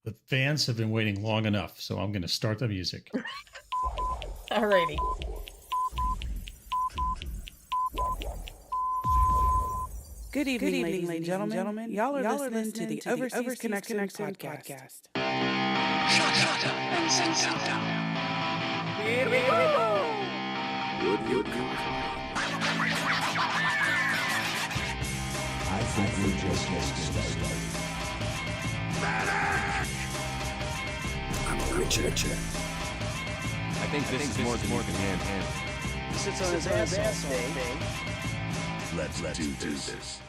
The fans have been waiting long enough, so I'm going to start the music. Alrighty. Good evening, ladies and gentlemen. Y'all are listening to the Overseas Connection podcast. Shut up and sit down. Here we go. Good. I think we just missed it. I'm a Richard. I think this is more than hand. He sits on his ass all day. Let's do this.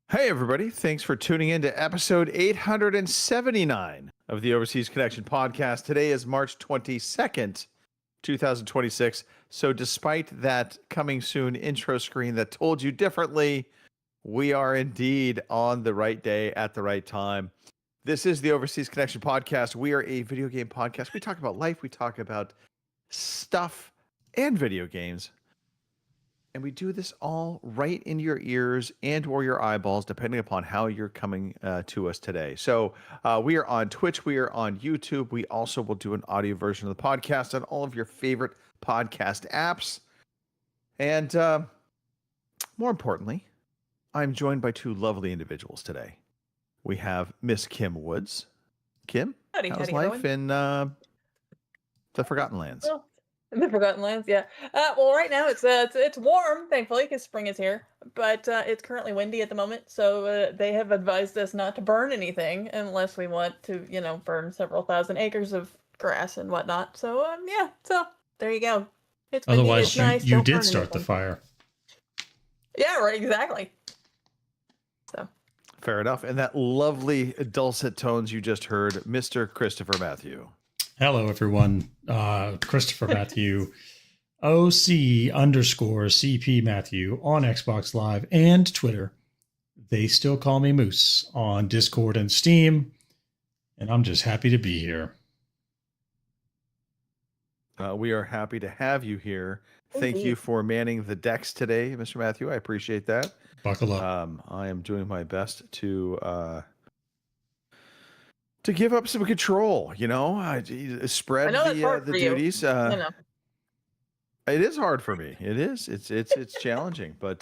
Hey, everybody. Thanks for tuning in to episode 879 of the Overseas Connection podcast. Today is March 22nd, 2026. So despite that coming soon intro screen that told you differently, we are indeed on the right day at the right time. This is the Overseas Connection podcast. We are a video game podcast. We talk about life. We talk about stuff and video games. And we do this all right in your ears and or your eyeballs, depending upon how you're coming to us today. So we are on Twitch. We are on YouTube. We also will do an audio version of the podcast on all of your favorite podcast apps. And more importantly, I'm joined by two lovely individuals today. We have Miss Kim Woods. Kim, how's life in the Forgotten Lands? Well, in the Forgotten Lands, yeah. Well, right now it's warm, thankfully, because spring is here. But it's currently windy at the moment, so they have advised us not to burn anything unless we want to, burn several thousand acres of grass and whatnot. So yeah. So there you go. It's windy, Otherwise, it's nice, you don't did burn start the anything. fire. Yeah, right. Exactly. So. Fair enough. And that lovely dulcet tones you just heard, Mr. Christopher Matthew. Hello, everyone. Christopher Matthew, OC_CP Matthew on Xbox Live and Twitter. They still call me Moose on Discord and Steam. And I'm just happy to be here. We are happy to have you here. Thank you for manning the decks today, Mr. Matthew. I appreciate that. Buckle up. I am doing my best to give up some control, spread the duties. It is hard for me. It is. It's challenging, but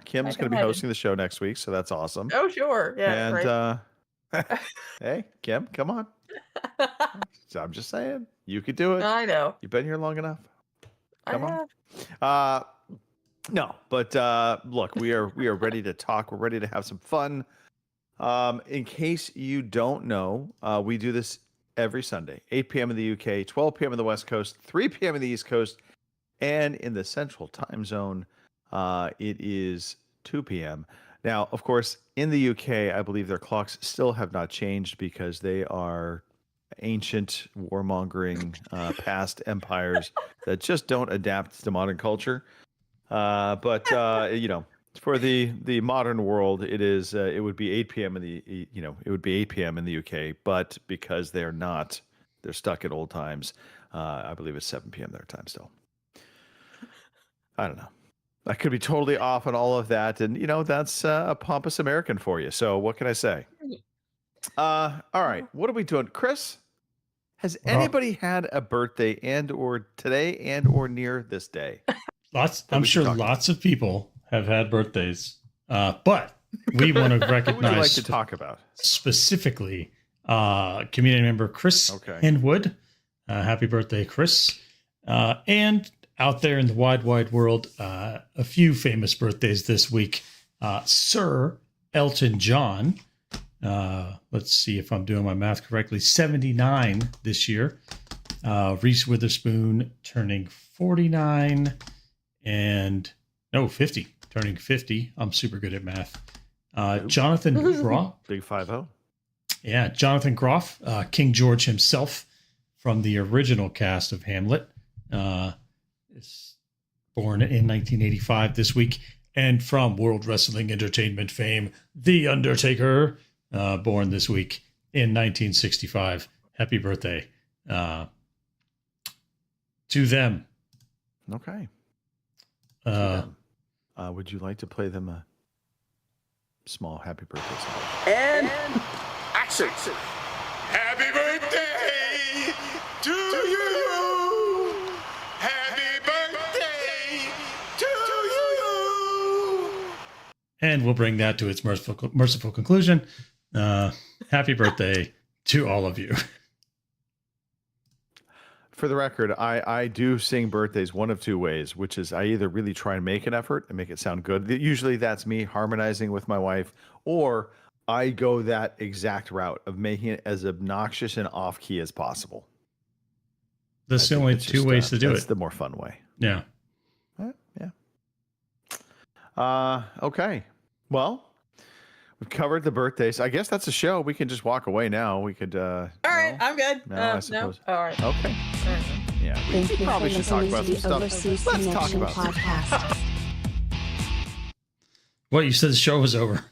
Kim's going to be hosting the show next week, so that's awesome. Oh, sure. Yeah. And hey, Kim, come on. So I'm just saying, you could do it. I know. You've been here long enough. Come I on. No, but look, we are ready to talk. We're ready to have some fun. In case you don't know, we do this every Sunday, 8 p.m. in the UK, 12 p.m. in the West Coast, 3 p.m. in the East Coast, and in the Central Time Zone, it is 2 p.m. Now, of course, in the UK, I believe their clocks still have not changed because they are ancient, warmongering, past empires that just don't adapt to modern culture. But for the modern world, it would be 8 p.m. it would be 8 p.m. in the UK, but because they're stuck at old times. I believe it's 7 p.m. their time still. I don't know. I could be totally off on all of that, and that's a pompous American for you. So what can I say? All right, what are we doing, Chris? Has anybody had a birthday or today or near this day? I'm sure lots of people have had birthdays, but we want to recognize. What would you like to talk about specifically? Community member Chris Henwood. Happy birthday, Chris! And out there in the wide world, a few famous birthdays this week. Sir Elton John. Let's see if I'm doing my math correctly. 79 this year. Reese Witherspoon turning 49 and 50, turning 50. I'm super good at math. Jonathan Groff. Big 5-0. Yeah, Jonathan Groff, King George himself from the original cast of Hamlet, is born in 1985 this week. And from World Wrestling Entertainment fame, The Undertaker, born this week in 1965. Happy birthday to them. Okay. Would you like to play them a small happy birthday song? And Happy birthday to you. Happy birthday to you. And we'll bring that to its merciful conclusion. Happy birthday to all of you. For the record, I do sing birthdays one of two ways, which is I either really try and make an effort and make it sound good. Usually that's me harmonizing with my wife, or I go that exact route of making it as obnoxious and off key as possible. That's the only two ways to do it. That's the more fun way. Yeah. Yeah. Okay. Well, we've covered the birthdays. I guess that's a show. We can just walk away now. We could. All right, I'm good. No, I suppose. No? All right. Okay. All right. Yeah. We probably should talk about some stuff. Let's talk about podcast. What, you said the show was over?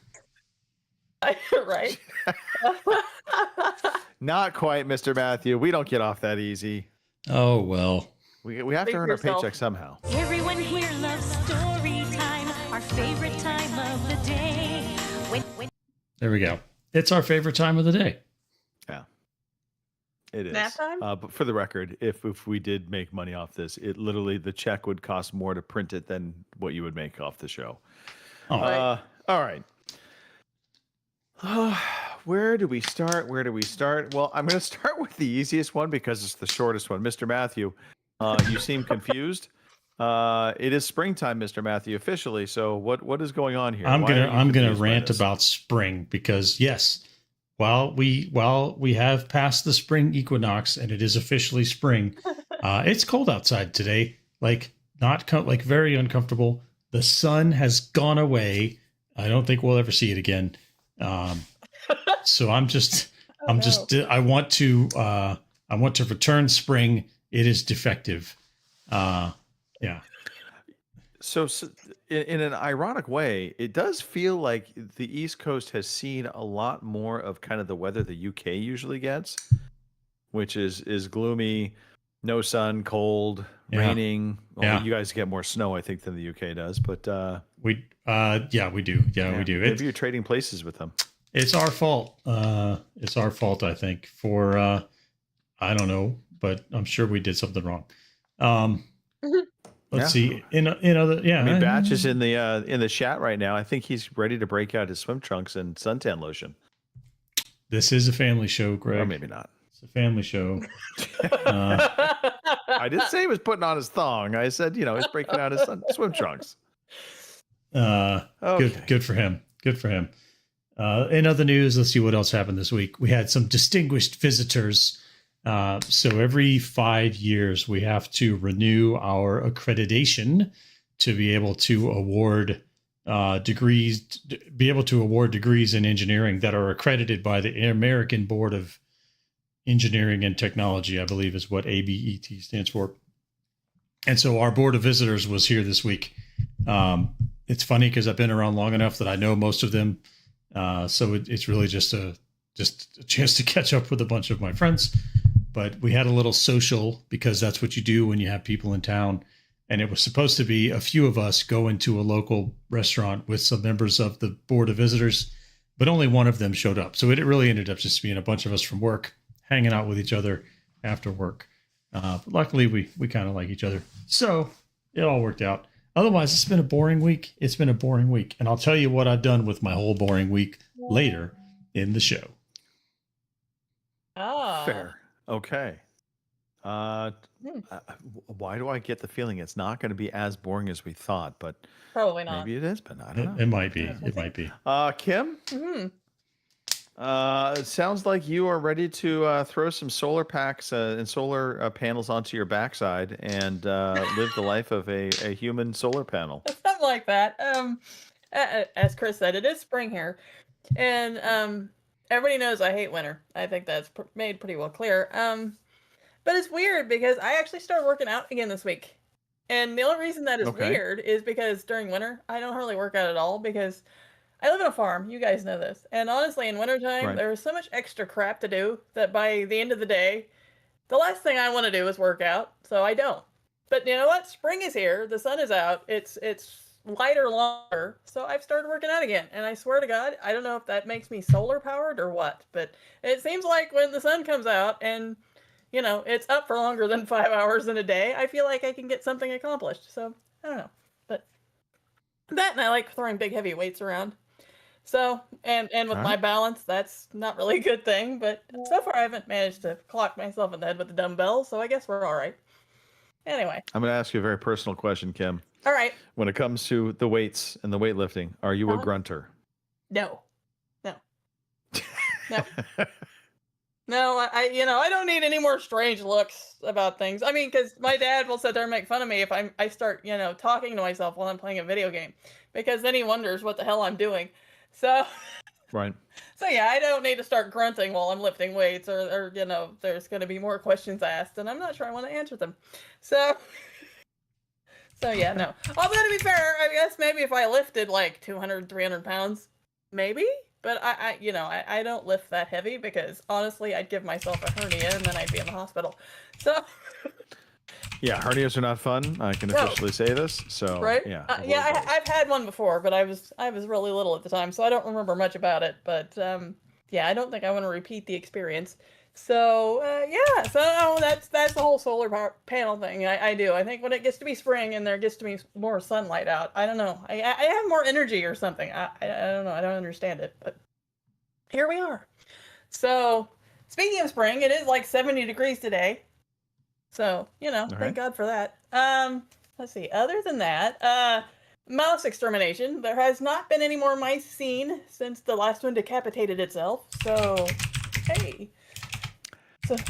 Right. Not quite, Mr. Matthew. We don't get off that easy. Oh, well. We have to Speak earn for our yourself. paycheck somehow. Everyone here loves story time, our favorite time of the day. When There we go. It's our favorite time of the day. Yeah. It is. Nap time? But for the record, if we did make money off this, it literally, the check would cost more to print it than what you would make off the show. Oh. All right. Where do we start? Well, I'm going to start with the easiest one because it's the shortest one. Mr. Matthew, you seem confused. It is springtime, Mr. Matthew, officially. So what is going on here? I'm Why are you gonna confused by rant this? about spring because yes, while we have passed the spring equinox and it is officially spring, it's cold outside today. Like like very uncomfortable. The sun has gone away. I don't think we'll ever see it again. So I want to return spring. It is defective. Yeah. So in an ironic way, it does feel like the East Coast has seen a lot more of kind of the weather the UK usually gets, which is gloomy, no sun, cold, raining. Well, you guys get more snow, I think, than the UK does, but we do. Yeah, we do. Maybe you're trading places with them. It's our fault. It's our fault, I think, for I don't know, but I'm sure we did something wrong. Let's see. In other, I mean, Batch is in the chat right now. I think he's ready to break out his swim trunks and suntan lotion. This is a family show, Greg. Or maybe not. It's a family show. I didn't say he was putting on his thong. I said, he's breaking out his swim trunks. Okay. Good for him. Good for him. In other news, let's see what else happened this week. We had some distinguished visitors. So every 5 years, we have to renew our accreditation to be able to award degrees in engineering that are accredited by the American Board of Engineering and Technology, I believe is what ABET stands for. And so our Board of Visitors was here this week. It's funny because I've been around long enough that I know most of them. So it's really just a chance to catch up with a bunch of my friends. But we had a little social because that's what you do when you have people in town. And it was supposed to be a few of us go into a local restaurant with some members of the Board of Visitors, but only one of them showed up. So it really ended up just being a bunch of us from work hanging out with each other after work. But luckily, we kind of like each other. So it all worked out. Otherwise, it's been a boring week. And I'll tell you what I've done with my whole boring week later in the show. Oh. Fair. Okay. Why do I get the feeling it's not going to be as boring as we thought? But Probably not. maybe it is. But I don't know. It might be. It might be. Kim. It sounds like you are ready to throw some solar packs and solar panels onto your backside and live the life of a human solar panel. Something like that. As Chris said, it is spring here, and everybody knows I hate winter. I think that's made pretty well clear. But it's weird because I actually started working out again this week, and the only reason that is weird is because during winter I don't hardly work out at all because I live on a farm. You guys know this, and honestly, in wintertime there's so much extra crap to do that by the end of the day, the last thing I want to do is work out, so I don't. But you know what? Spring is here. The sun is out. It's lighter longer. So I've started working out again. And I swear to God, I don't know if that makes me solar powered or what, but it seems like when the sun comes out and, you know, it's up for longer than 5 hours in a day, I feel like I can get something accomplished. So I don't know. But that, and I like throwing big heavy weights around. So, and with my balance, that's not really a good thing. But so far, I haven't managed to clock myself in the head with the dumbbells. So I guess we're all right. Anyway. I'm going to ask you a very personal question, Kim. All right. When it comes to the weights and the weightlifting, are you a grunter? No. No. No. No, I don't need any more strange looks about things. I mean, because my dad will sit there and make fun of me if I start, talking to myself while I'm playing a video game, because then he wonders what the hell I'm doing. So, right. So yeah, I don't need to start grunting while I'm lifting weights, or there's going to be more questions asked, and I'm not sure I want to answer them. So yeah, no. Although to be fair, I guess maybe if I lifted like 200, 300 pounds, maybe. But I don't lift that heavy because honestly, I'd give myself a hernia and then I'd be in the hospital. So. Yeah, hernias are not fun. I can officially say this. So right? Yeah. I've had one before, but I was really little at the time, so I don't remember much about it. But yeah, I don't think I want to repeat the experience. So yeah, so that's the whole solar panel thing. I do. I think when it gets to be spring and there gets to be more sunlight out, I don't know. I have more energy or something. I don't know. I don't understand it, but here we are. So speaking of spring, it is like 70 degrees today. So, thank God for that. Let's see. Other than that, mouse extermination. There has not been any more mice seen since the last one decapitated itself. So, hey.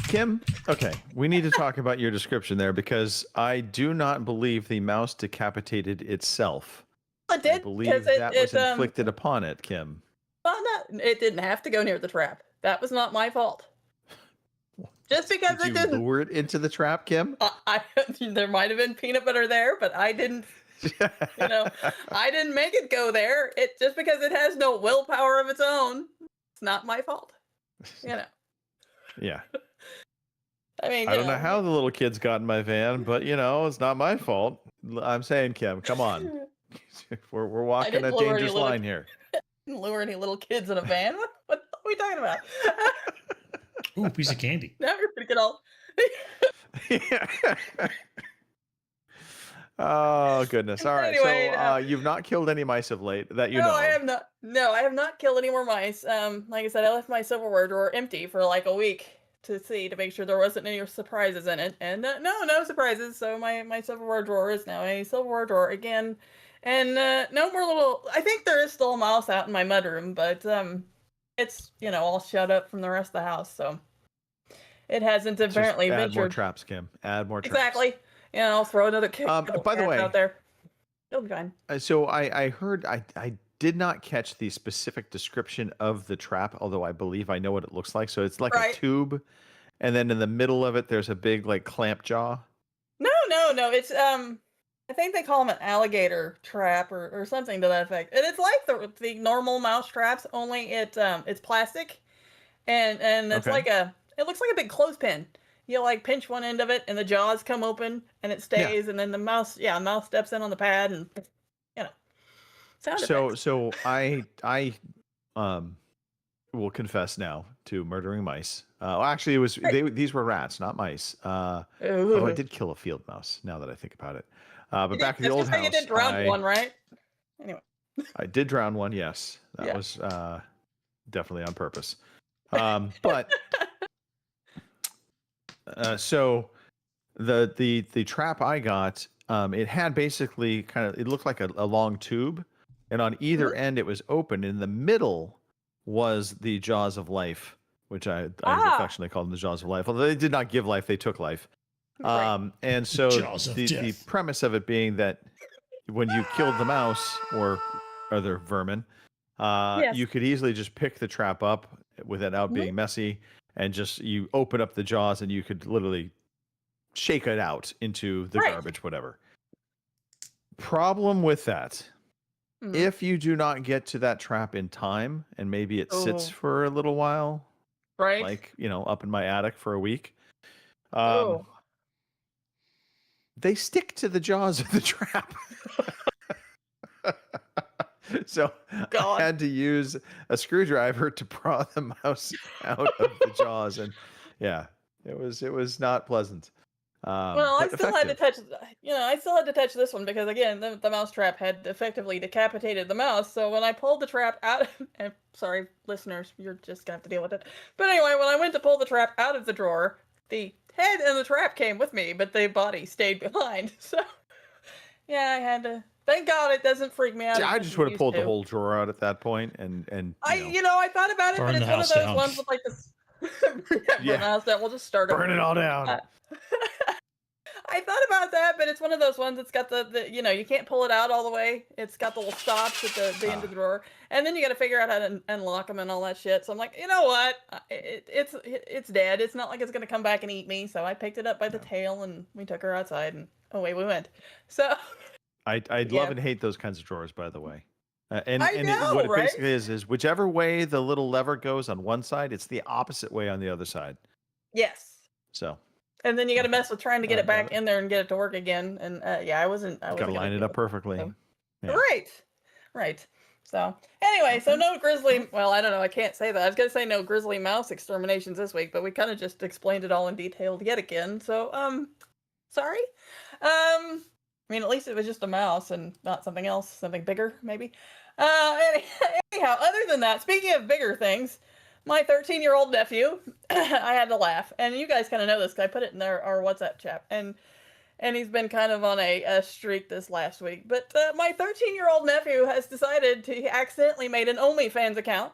Kim, okay, we need to talk about your description there because I do not believe the mouse decapitated itself. It did. I believe that was inflicted upon it, Kim. Well, no, it didn't have to go near the trap. That was not my fault. Just because Did you lure it into the trap, Kim? There might have been peanut butter there, but I didn't. I didn't make it go there. It just because it has no willpower of its own. It's not my fault. Yeah. I mean, I don't know how the little kids got in my van, but it's not my fault. I'm saying, Kim, come on. We're walking a dangerous line here. Didn't lure any little kids in a van. What are we talking about? Ooh, piece of candy. Now you're gonna get all. Oh goodness! All right, anyway, so you've not killed any mice of late that you know. No, I have not. No, I have not killed any more mice. Like I said, I left my silverware drawer empty for like a week to make sure there wasn't any surprises in it, and no surprises. So my silverware drawer is now a silverware drawer again, and no more little. I think there is still a mouse out in my mudroom, but it's all shut up from the rest of the house, so it hasn't apparently Just add ventured. more traps, Kim. Add more traps. Exactly. I'll throw another kick. By the way, out there. It'll be fine. So I heard I did not catch the specific description of the trap, although I believe I know what it looks like. So it's like a tube, and then in the middle of it, there's a big like clamp jaw. No. It's I think they call them an alligator trap or something to that effect. And it's like the normal mouse traps, only it's plastic, and it's like it looks like a big clothespin. You like pinch one end of it, and the jaws come open, and it stays, and then the mouse steps in on the pad, and sound effects. So I will confess now to murdering mice. Actually, these were rats, not mice. Although I did kill a field mouse. Now that I think about it, but back in the old house, you did drown one, right? Anyway, I did drown one. Yes, that was definitely on purpose. But so the trap I got, it had basically it looked like a long tube, and on either end it was open. In the middle was the jaws of life, which I affectionately called them the jaws of life. Although they did not give life, they took life. And so the premise of it being that when you killed the mouse or other vermin, you could easily just pick the trap up without being messy, and you open up the jaws and you could literally shake it out into the garbage, whatever. Problem with that, if you do not get to that trap in time, and maybe it sits for a little while, like up in my attic for a week, they stick to the jaws of the trap. So God. I had to use a screwdriver to pry the mouse out of the jaws, and yeah, it was not pleasant. Well, I But still had to effective. touch, I still had to touch this one because again, the mouse trap had effectively decapitated the mouse. So when I pulled the trap out, and sorry, listeners, you're just gonna have to deal with it. But anyway, when I went to pull the trap out of the drawer, the head and the trap came with me, but the body stayed behind. So yeah, I had to. Thank God it doesn't freak me out. See, as I much just as would it have used pulled the to. whole drawer out at that point, and I thought about it, Burn but the it's one of house those down. ones with like this. Burn the house down. We'll just start burn over. it all down. Uh, I thought about that, but it's one of those ones that's got the you can't pull it out all the way. It's got the little stops at the end of the drawer, and then you got to figure out how to unlock them and all that shit. So I'm like, you know what? It's dead. It's not like it's gonna come back and eat me. So I picked it up by the tail and we took her outside and away we went. So I Yeah. love and hate those kinds of drawers, by the way. And I and know, what it right? basically is whichever way the little lever goes on one side, it's the opposite way on the other side. yes, So and then you got to mess with trying to get I it back got it. in there and get it to work again. And I wasn't. got to line it up perfectly. So- Yeah. Right. So anyway, so no grizzly. Well, I don't know. I can't say that. I was gonna say no grizzly mouse exterminations this week, but we kind of just explained it all in detail yet again. So sorry. I mean, at least it was just a mouse and not something else, something bigger, maybe. Anyhow, other than that, speaking of bigger things, my 13-year-old nephew, I had to laugh, and you guys kind of know this because I put it in our WhatsApp chat, and he's been kind of on a streak this last week. But my 13-year-old nephew has decided he accidentally made an OnlyFans account,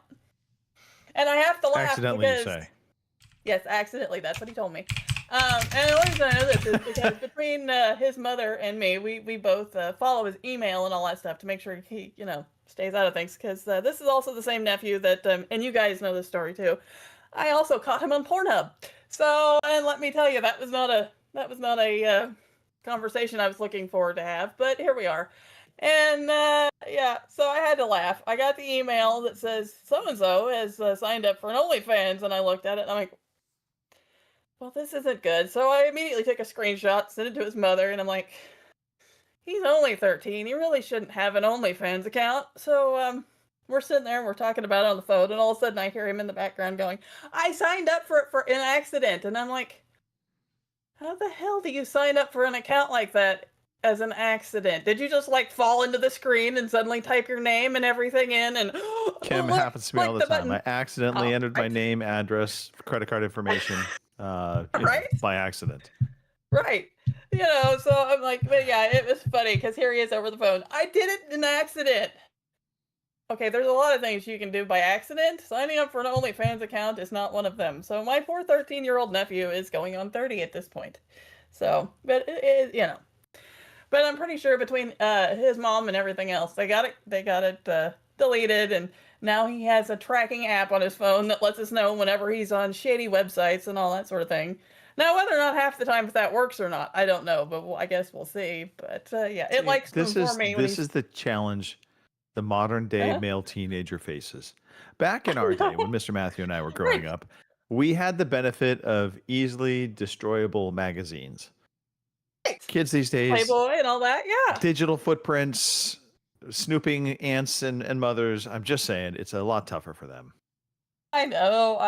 and I have to laugh Accidentally, you because say. yes, accidentally. That's what he told me. And the reason I know this is because between his mother and me, we both follow his email and all that stuff to make sure he stays out of things. Because this is also the same nephew that, and you guys know this story too. I also caught him on Pornhub. So, and let me tell you, that was not a conversation I was looking forward to have. But here we are. And yeah, so I had to laugh. I got the email that says so and so has signed up for an OnlyFans, and I looked at it and I'm like, well, this isn't good. So I immediately took a screenshot, sent it to his mother, and I'm like, he's only 13. He really shouldn't have an OnlyFans account. So we're sitting there and we're talking about it on the phone, and all of a sudden I hear him in the background going, I signed up for it for an accident. And I'm like, how the hell do you sign up for an account like that as an accident? Did you just like fall into the screen and suddenly type your name and everything in and Kim, look, happens to me all the button? time. I accidentally entered my right. name, address, credit card information Right? by accident. Right. So I'm like, but yeah, it was funny because here he is over the phone. I did it in accident. Okay, there's a lot of things you can do by accident. Signing up for an OnlyFans account is not one of them. So my poor 13-year-old nephew is going on 30 at this point. So, but it But I'm pretty sure between his mom and everything else, they got it deleted, and now he has a tracking app on his phone that lets us know whenever he's on shady websites and all that sort of thing. Now, whether or not half the time if that works or not, I don't know, but I guess we'll see. But yeah, it likes to inform me. This is the challenge the modern day male teenager faces. Back in our day, when Mr. Matthew and I were growing up, we had the benefit of easily destroyable magazines. Kids these days, Playboy and all that, yeah. digital footprints, snooping aunts and mothers. I'm just saying, it's a lot tougher for them. I know.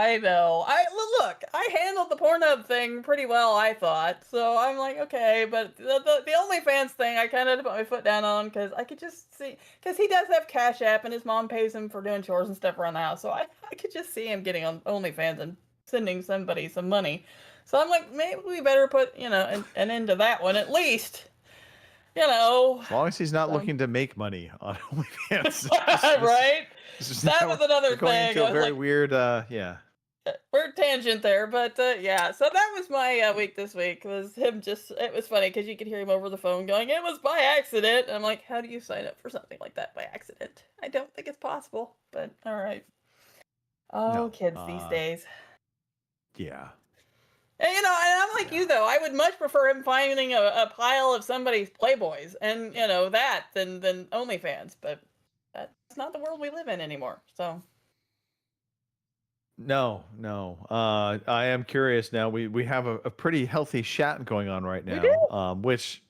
Look, I handled the Pornhub thing pretty well, I thought. So I'm like, okay, but the OnlyFans thing, I kind of had to put my foot down on because I could just see, because he does have Cash App and his mom pays him for doing chores and stuff around the house. So I could just see him getting on OnlyFans and sending somebody some money. So I'm like, maybe we better put, an end to that one at least. As long as he's not looking to make money on OnlyFans. Right? That Now was another we're going thing. into I a was very like, weird, yeah. weird tangent there, but yeah. So that was my week this week. Was him it was funny because you could hear him over the phone going, it was by accident. And I'm like, how do you sign up for something like that by accident? I don't think it's possible, but all right. Oh, No, kids these days. Yeah. And, and I'm like you, though. I would much prefer him finding a pile of somebody's Playboys and, that than OnlyFans. But that's not the world we live in anymore. So. No. I am curious now. We have a pretty healthy chat going on right now, which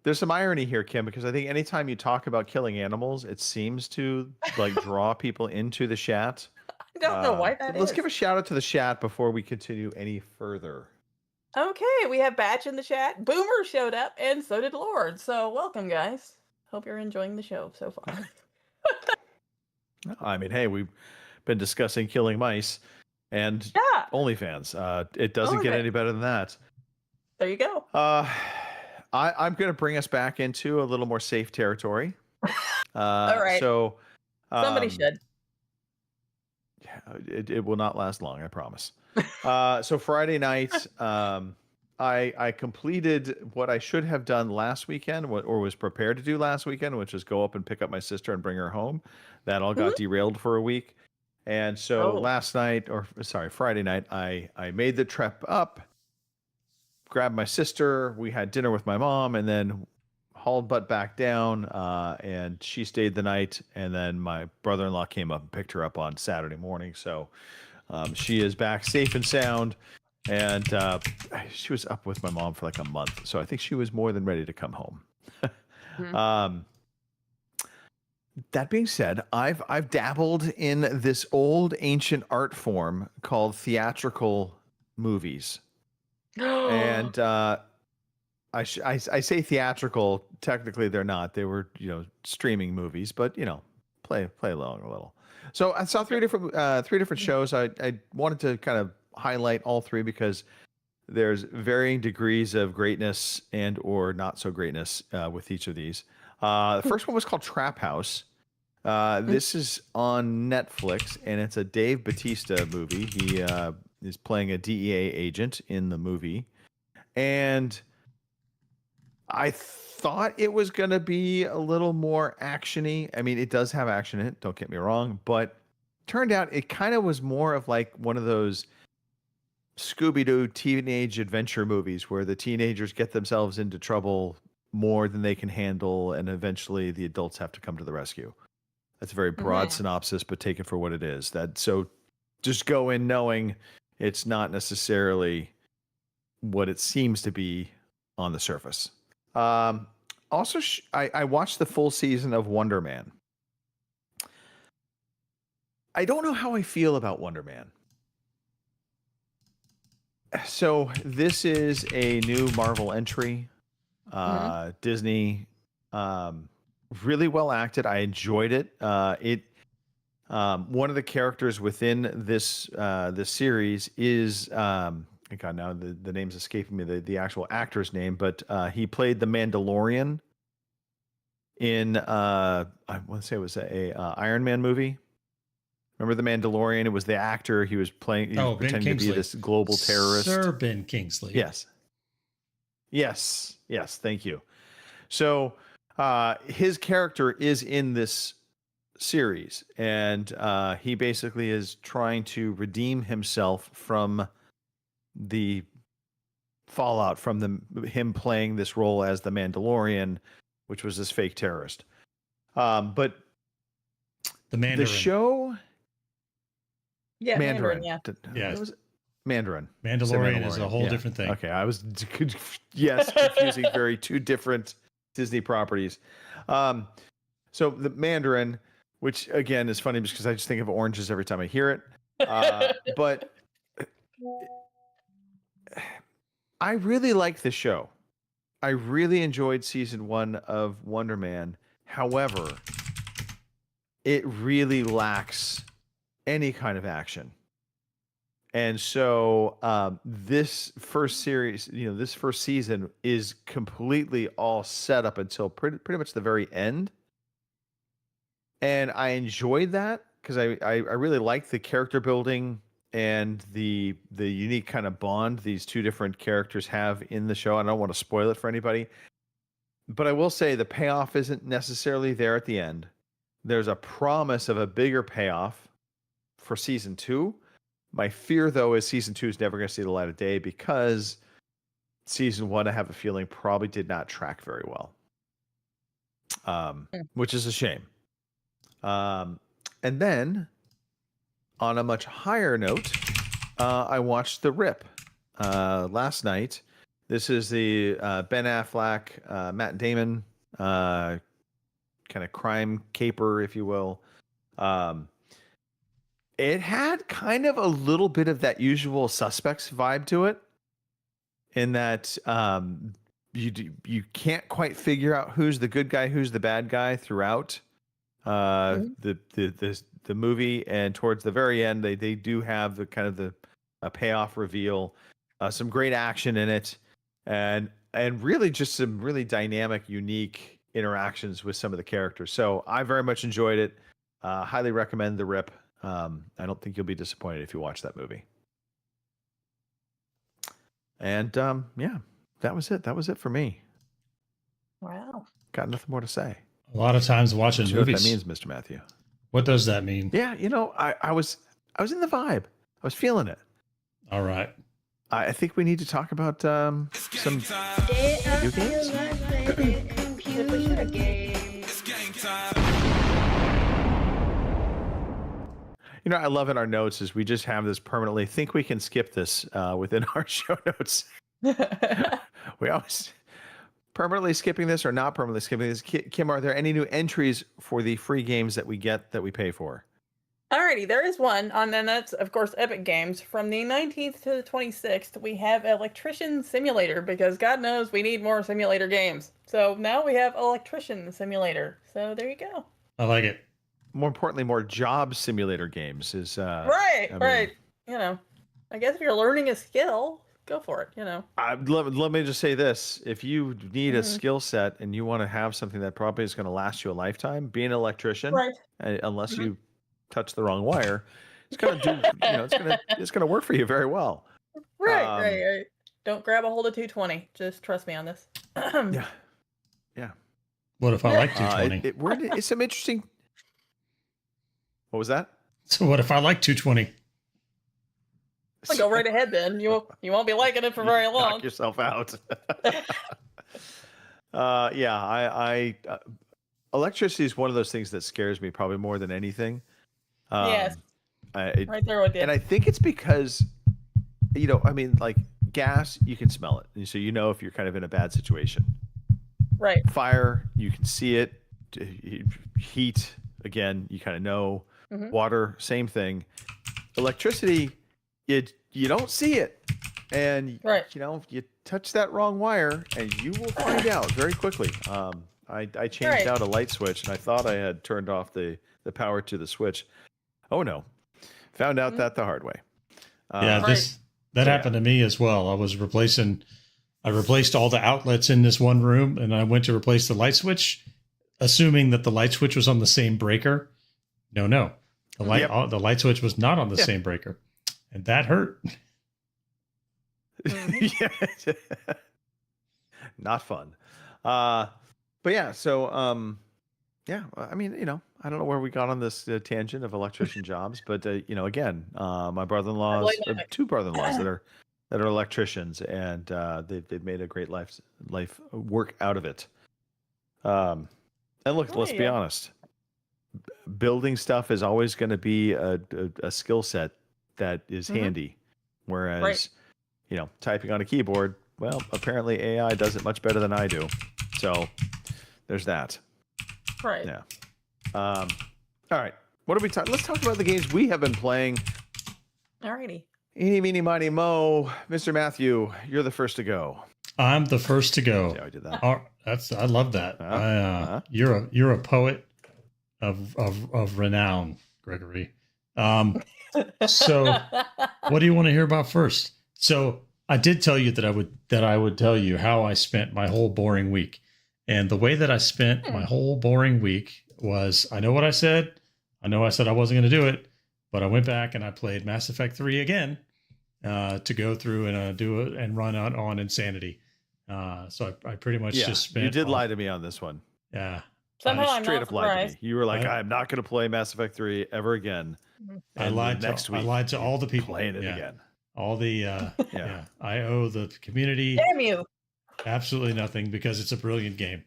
there's some irony here, Kim, because I think anytime you talk about killing animals, it seems to like draw people into the chat. I don't know why that Let's is. give a shout out to the chat before we continue any further. Okay, we have Batch in the chat. Boomer showed up, and so did Lord. So welcome, guys. Hope you're enjoying the show so far. I mean, hey, we've been discussing killing mice and Yeah, OnlyFans. It doesn't get OnlyFans. any better than that. there you go. I'm going to bring us back into a little more safe territory. All right. So Somebody should. it will not last long, I promise. So Friday night, I completed what I should have done last weekend, or was prepared to do last weekend, which is go up and pick up my sister and bring her home. That all got derailed for a week. And so Friday night, I made the trip up, grabbed my sister. We had dinner with my mom, and then hauled butt back down. And she stayed the night. And then my brother-in-law came up and picked her up on Saturday morning. So she is back safe and sound. And she was up with my mom for like a month. So I think she was more than ready to come home. That being said, I've dabbled in this old ancient art form called theatrical movies. And I say theatrical. Technically, they're not. They were, streaming movies, but play along a little. So I saw three different shows. I wanted to kind of highlight all three because there's varying degrees of greatness and or not so greatness with each of these. The first one was called Trap House. This is on Netflix, and it's a Dave Bautista movie. He is playing a DEA agent in the movie. And I thought it was going to be a little more action-y. I mean, it does have action in it, don't get me wrong, but turned out it kind of was more of like one of those Scooby-Doo teenage adventure movies where the teenagers get themselves into trouble more than they can handle, and eventually the adults have to come to the rescue. That's a very broad synopsis, but take it for what it is. So just go in knowing it's not necessarily what it seems to be on the surface. Also, I watched the full season of Wonder Man. I don't know how I feel about Wonder Man. So this is a new Marvel entry. Disney, really well acted. I enjoyed it. One of the characters within this series is God, now the name's escaping me, the actual actor's name, but he played the Mandalorian in I want to say it was a Iron Man movie. Remember the Mandalorian? It was the actor. He was playing. He was pretending to be this global terrorist. Sir Ben Kingsley. Yes. Thank you. So his character is in this series, and he basically is trying to redeem himself from the fallout from him playing this role as the Mandalorian, which was this fake terrorist. But the Mandarin. The show. Yeah, Mandarin. Yeah. It was Mandarin. Mandalorian is a whole Yeah. different thing. Okay, I was confusing two different Disney properties. So the Mandarin, which again is funny because I just think of oranges every time I hear it. But I really like the show. I really enjoyed season 1 of Wonder Man. However, it really lacks any kind of action. And so this first series, this first season is completely all set up until pretty much the very end. And I enjoyed that because I really liked the character building and the unique kind of bond these two different characters have in the show. I don't want to spoil it for anybody, but I will say the payoff isn't necessarily there at the end. There's a promise of a bigger payoff for season 2. My fear, though, is season 2 is never going to see the light of day because season 1, I have a feeling, probably did not track very well, which is a shame. And then, on a much higher note, I watched The Rip last night, This is the Ben Affleck, Matt Damon kind of crime caper, if you will. It had kind of a little bit of that Usual Suspects vibe to it, in that you can't quite figure out who's the good guy, who's the bad guy throughout the movie, and towards the very end, they do have the kind of the payoff reveal, some great action in it, and really just some really dynamic, unique interactions with some of the characters. So I very much enjoyed it. Highly recommend The Rip. I don't think you'll be disappointed if you watch that movie. And yeah, that was it. That was it for me. Wow. Got nothing more to say. A lot of times watching You know what movies. that means, Mr. Matthew? What does that mean? Yeah, I was in the vibe. I was feeling it. All right. I think we need to talk about some video games. I love in our notes is we just have this permanently. Think we can skip this within our show notes. We always permanently skipping this or not permanently skipping this. Kim, are there any new entries for the free games that we get that we pay for? Alrighty, there is one, and then that's, of course, Epic Games. From the 19th to the 26th, we have Electrician Simulator, because God knows we need more simulator games. So now we have Electrician Simulator. So there you go. I like it. More importantly, more job simulator games is Right. I guess if you're learning a skill, go for it, let me just say this. If you need a skill set and you want to have something that probably is going to last you a lifetime, being an electrician, Right. Unless you touch the wrong wire, it's going to do, it's going to work for you very well. Right. Don't grab a hold of 220. Just trust me on this. Yeah. What if I like 220? We're it's some interesting. What was that? So what if I like 220? Well, go right ahead then. You won't be liking it for very long. Knock yourself out. I electricity is one of those things that scares me probably more than anything. Yes. Right there with you. And I think it's because, like gas, you can smell it. And so if you're kind of in a bad situation. Right. Fire, you can see it. Heat, again, you kind of know. Mm-hmm. Water, same thing. Electricity, you don't see it. And, you touch that wrong wire and you will find out very quickly. I changed out a light switch and I thought I had turned off the power to the switch. Oh, no. Found out that the hard way. That happened to me as well. I replaced all the outlets in this one room, and I went to replace the light switch, assuming that the light switch was on the same breaker. No. The light switch was not on the same breaker, and that hurt. Yeah. Not fun. But yeah, so I mean, I don't know where we got on this tangent of electrician jobs, but again, my brother-in-laws, two brother-in-laws that are electricians, and they've made a great life work out of it. And look, let's be honest. Building stuff is always going to be a skill set that is handy, whereas typing on a keyboard, well, apparently AI does it much better than I do. So there's that. Right. Yeah. All right. What are we talking? Let's talk about the games we have been playing. Alrighty. Eeny, meeny, miny, mo. Mr. Matthew, you're the first to go. I'm the first to go. See how I did that? I love that. You're a poet of renown, Gregory. So what do you want to hear about first? So I did tell you that I would tell you how I spent my whole boring week. And the way that I spent my whole boring week was, I know what I said. I know I said I wasn't going to do it, but I went back and I played Mass Effect 3 again to go through and do it and run out on Insanity. So I pretty much just spent. You did lie to me on this one. Yeah. Somehow I'm straight not up lied to surprised. me. You were like, I'm not going to play Mass Effect 3 ever again. I lied to all the people playing it again. All the I owe the community Damn you. absolutely nothing because it's a brilliant game.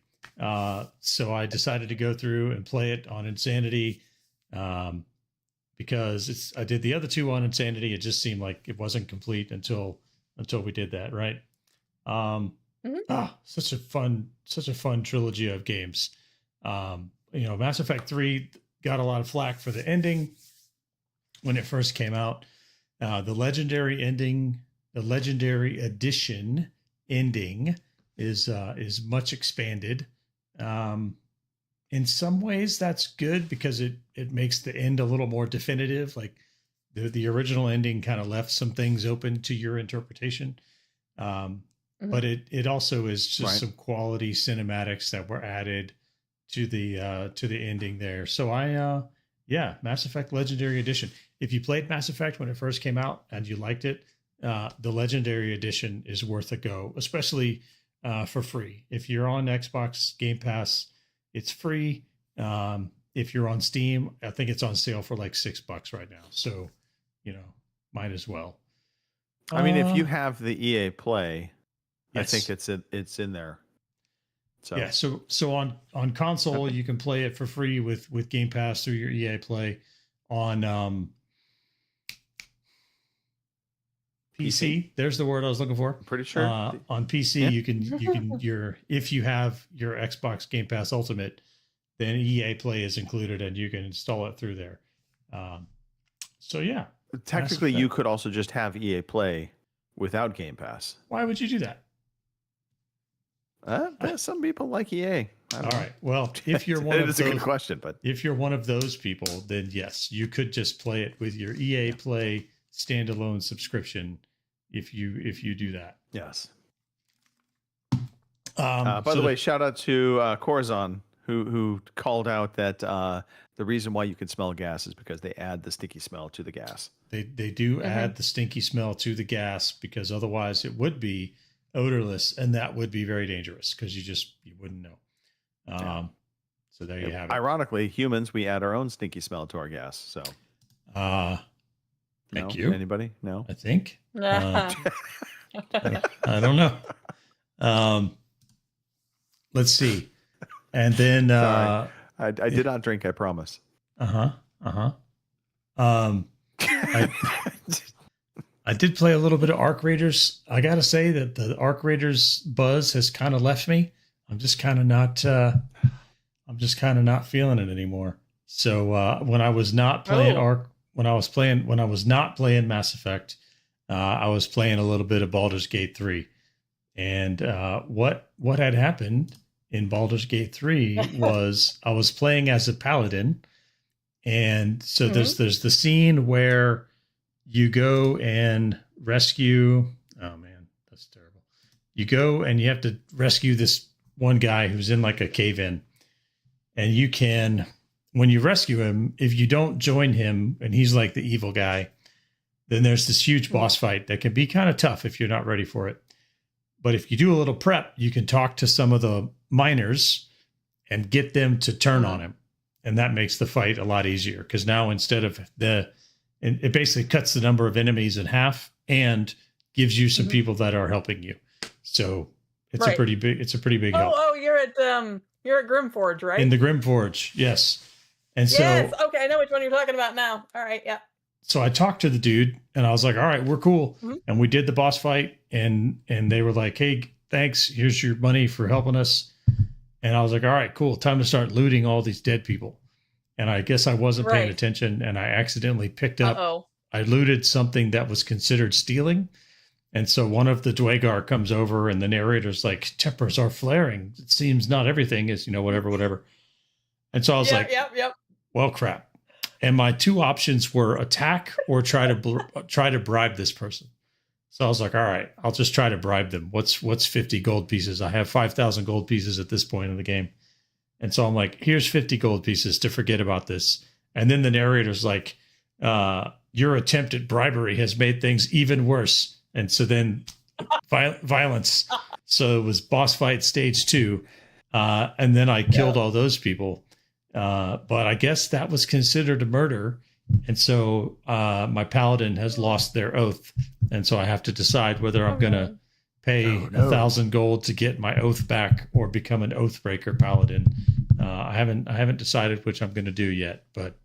So I decided to go through and play it on Insanity because I did the other two on Insanity. It just seemed like it wasn't complete until we did that, right? Such a fun trilogy of games. Mass Effect 3 got a lot of flack for the ending when it first came out. The legendary edition ending is much expanded. In some ways that's good because it makes the end a little more definitive. Like the original ending kind of left some things open to your interpretation. But it also is just some quality cinematics that were added to the ending there. So Mass Effect Legendary Edition. If you played Mass Effect when it first came out and you liked it, the Legendary Edition is worth a go, especially for free. If you're on Xbox Game Pass, it's free. If you're on Steam, I think it's on sale for like $6 right now. So, might as well. I mean, if you have the EA Play, yes. I think it's in there. So yeah, so on console you can play it for free with Game Pass through your EA Play. On PC, there's the word I was looking for. I'm pretty sure on PC you can if you have your Xbox Game Pass Ultimate, then EA Play is included and you can install it through there. So yeah, technically you could also just have EA Play without Game Pass. Why would you do that? Some people like EA. All right. Well, if you're one of those, it's a good question, but if you're one of those people, then yes, you could just play it with your EA Play standalone subscription. If you do that, yes. By the way, shout out to Corazon who called out that the reason why you can smell gas is because they add the stinky smell to the gas. They do add the stinky smell to the gas because otherwise it would be odorless, and that would be very dangerous because you wouldn't know. So there you have it. Ironically, humans, we add our own stinky smell to our gas. So, thank you. Anybody? No, I think. I don't know. Let's see. And then I did not drink. I promise. I did play a little bit of Arc Raiders. I got to say that the Arc Raiders buzz has kind of left me. I'm just kind of not feeling it anymore. So when I was not playing when I was not playing Mass Effect, I was playing a little bit of Baldur's Gate 3. And what had happened in Baldur's Gate 3 was I was playing as a paladin. And so there's the scene where you go and rescue. Oh man, that's terrible. You go and you have to rescue this one guy who's in like a cave in, and you can, when you rescue him, if you don't join him and he's like the evil guy, then there's this huge boss fight that can be kind of tough if you're not ready for it. But if you do a little prep, you can talk to some of the miners and get them to turn on him. And that makes the fight a lot easier because now instead of it basically cuts the number of enemies in half and gives you some people that are helping you. So it's a pretty big help. Oh, you're at Grimforge, right? In the Grimforge, yes. And so okay, I know which one you're talking about now. All right, yeah. So I talked to the dude and I was like, all right, we're cool. And we did the boss fight and they were like, hey, thanks. Here's your money for helping us. And I was like, all right, cool. Time to start looting all these dead people. And I guess I wasn't paying attention and I accidentally picked up, I looted something that was considered stealing. And so one of the Dwagar comes over and the narrator's like, tempers are flaring. It seems not everything is, whatever. And so I was well, crap. And my two options were attack or try to bribe this person. So I was like, all right, I'll just try to bribe them. What's 50 gold pieces? I have 5,000 gold pieces at this point in the game. And so I'm like, here's 50 gold pieces to forget about this. And then the narrator's like, your attempt at bribery has made things even worse. And so then violence. So it was boss fight stage 2. And then I killed all those people. But I guess that was considered a murder. And so my paladin has lost their oath. And so I have to decide whether I'm going to pay 1,000 gold to get my oath back or become an Oathbreaker paladin. I haven't decided which I'm going to do yet, but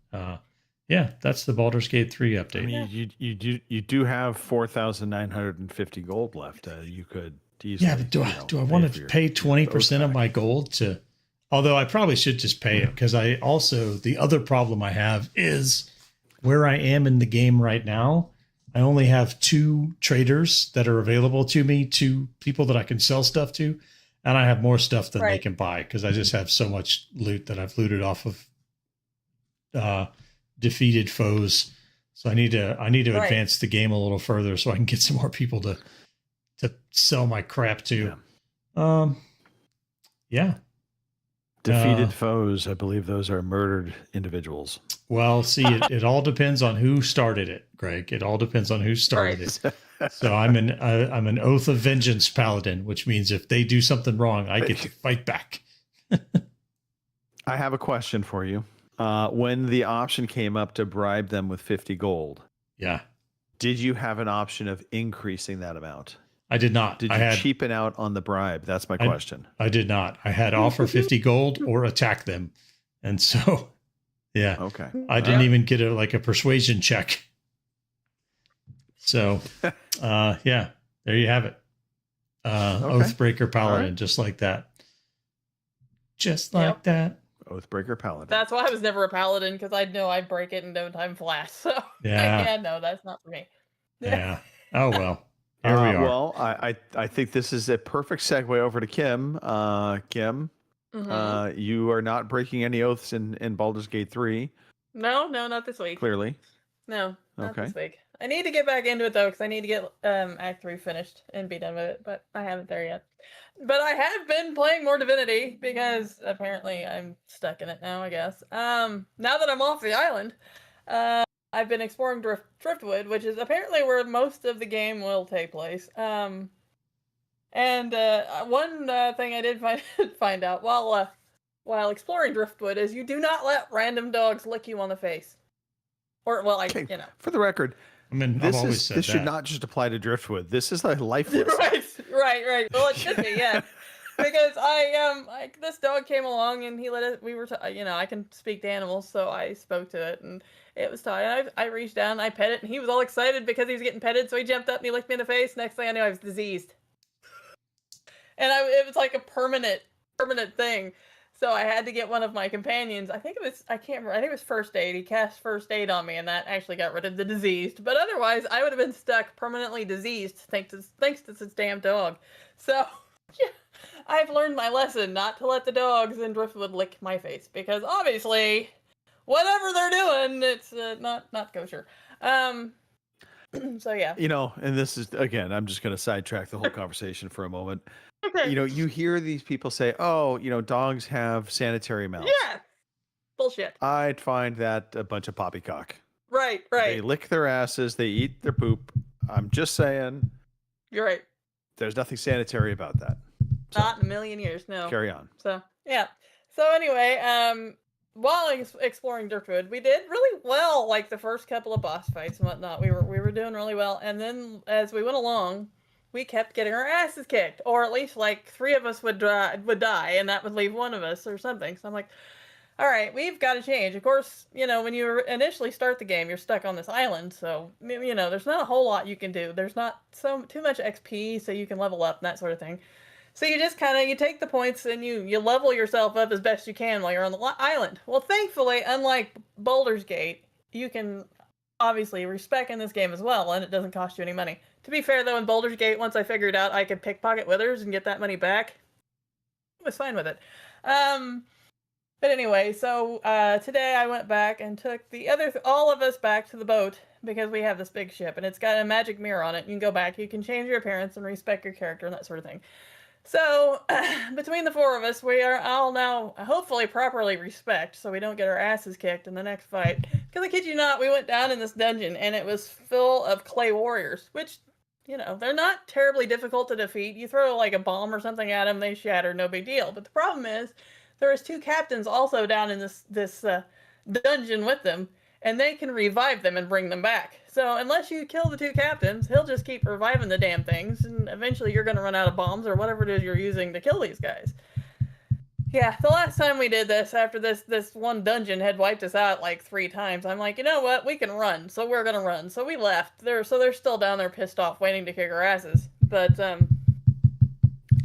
that's the Baldur's Gate 3 update. I mean, you do have 4,950 gold left. You could to use. Yeah, but do I want to pay 20% of my gold to? Although I probably should just pay it, because I also, the other problem I have is where I am in the game right now. I only have 2 traders that are available to me, 2 people that I can sell stuff to, and I have more stuff than they can buy because I just have so much loot that I've looted off of defeated foes. So I need to advance the game a little further so I can get some more people to sell my crap to. Yeah. Defeated foes, I believe those are murdered individuals. Well, see, it all depends on who started it, Greg. It all depends on who started it. So I'm an Oath of Vengeance paladin, which means if they do something wrong, I get to fight back. I have a question for you. When the option came up to bribe them with 50 gold, did you have an option of increasing that amount? I did not. Did you cheapen out on the bribe? That's my question. I did not. I had offer 50 gold or attack them. And so, yeah. Okay. I didn't even get a persuasion check. So, yeah, there you have it. Oathbreaker Paladin, just like that. Just like that. Oathbreaker Paladin. That's why I was never a paladin, because I know I'd break it in no time flat. So, yeah, no, that's not for me. Yeah. Oh, well. Here we are. Well, I think this is a perfect segue over to Kim. Kim, you are not breaking any oaths in Baldur's Gate 3. No, not this week. Clearly. No, not this week. I need to get back into it, though, because I need to get Act 3 finished and be done with it, but I haven't there yet. But I have been playing more Divinity, because apparently I'm stuck in it now, I guess. Now that I'm off the island, I've been exploring Driftwood, which is apparently where most of the game will take place. And one thing I did find out while exploring Driftwood is you do not let random dogs lick you on the face. Or, well, For the record, I mean, this should not just apply to Driftwood. This is like life lesson. Right. Well, it should be, yeah. Because this dog came along and he let it. I can speak to animals, so I spoke to it, and it was tired. I reached down, I pet it, and he was all excited because he was getting petted. So he jumped up and he licked me in the face. Next thing I knew, I was diseased, and it was like a permanent thing. So I had to get one of my companions. I think it was First Aid. He cast First Aid on me, and that actually got rid of the diseased. But otherwise, I would have been stuck permanently diseased thanks to this damn dog. So. Yeah, I've learned my lesson not to let the dogs in Driftwood lick my face, because obviously, whatever they're doing, it's not kosher. So yeah. And this is, again, I'm just going to sidetrack the whole conversation for a moment. Okay. You hear these people say, "Oh, dogs have sanitary mouths." Yeah. Bullshit. I'd find that a bunch of poppycock. Right. They lick their asses, they eat their poop. I'm just saying. You're right. There's nothing sanitary about that. So, not in a million years, no. Carry on. So, yeah. So anyway, while exploring Driftwood, we did really well, like the first couple of boss fights and whatnot. We were doing really well, and then as we went along, we kept getting our asses kicked, or at least like 3 of us would die, and that would leave 1 of us or something. So I'm like, all right, we've got to change. Of course, when you initially start the game, you're stuck on this island, so there's not a whole lot you can do. There's not too much XP, so you can level up and that sort of thing. So you just you take the points and you level yourself up as best you can while you're on the island. Well, thankfully, unlike Baldur's Gate, you can obviously respec in this game as well, and it doesn't cost you any money. To be fair, though, in Baldur's Gate, once I figured out I could pickpocket withers and get that money back, I was fine with it. But anyway, so today I went back and took all of us back to the boat, because we have this big ship and it's got a magic mirror on it. You can go back, you can change your appearance and respec your character and that sort of thing. So between the 4 of us, we are all now hopefully properly respect, so we don't get our asses kicked in the next fight. Because I kid you not, we went down in this dungeon and it was full of clay warriors, which, they're not terribly difficult to defeat. You throw like a bomb or something at them, they shatter, no big deal. But the problem is, there is 2 captains also down in this dungeon with them, and they can revive them and bring them back. So unless you kill the 2 captains, he'll just keep reviving the damn things, and eventually you're going to run out of bombs or whatever it is you're using to kill these guys. Yeah, the last time we did this, after this one dungeon had wiped us out like 3 times, I'm like, you know what, we can run, so we're going to run. So we left. They're still down there pissed off, waiting to kick our asses. But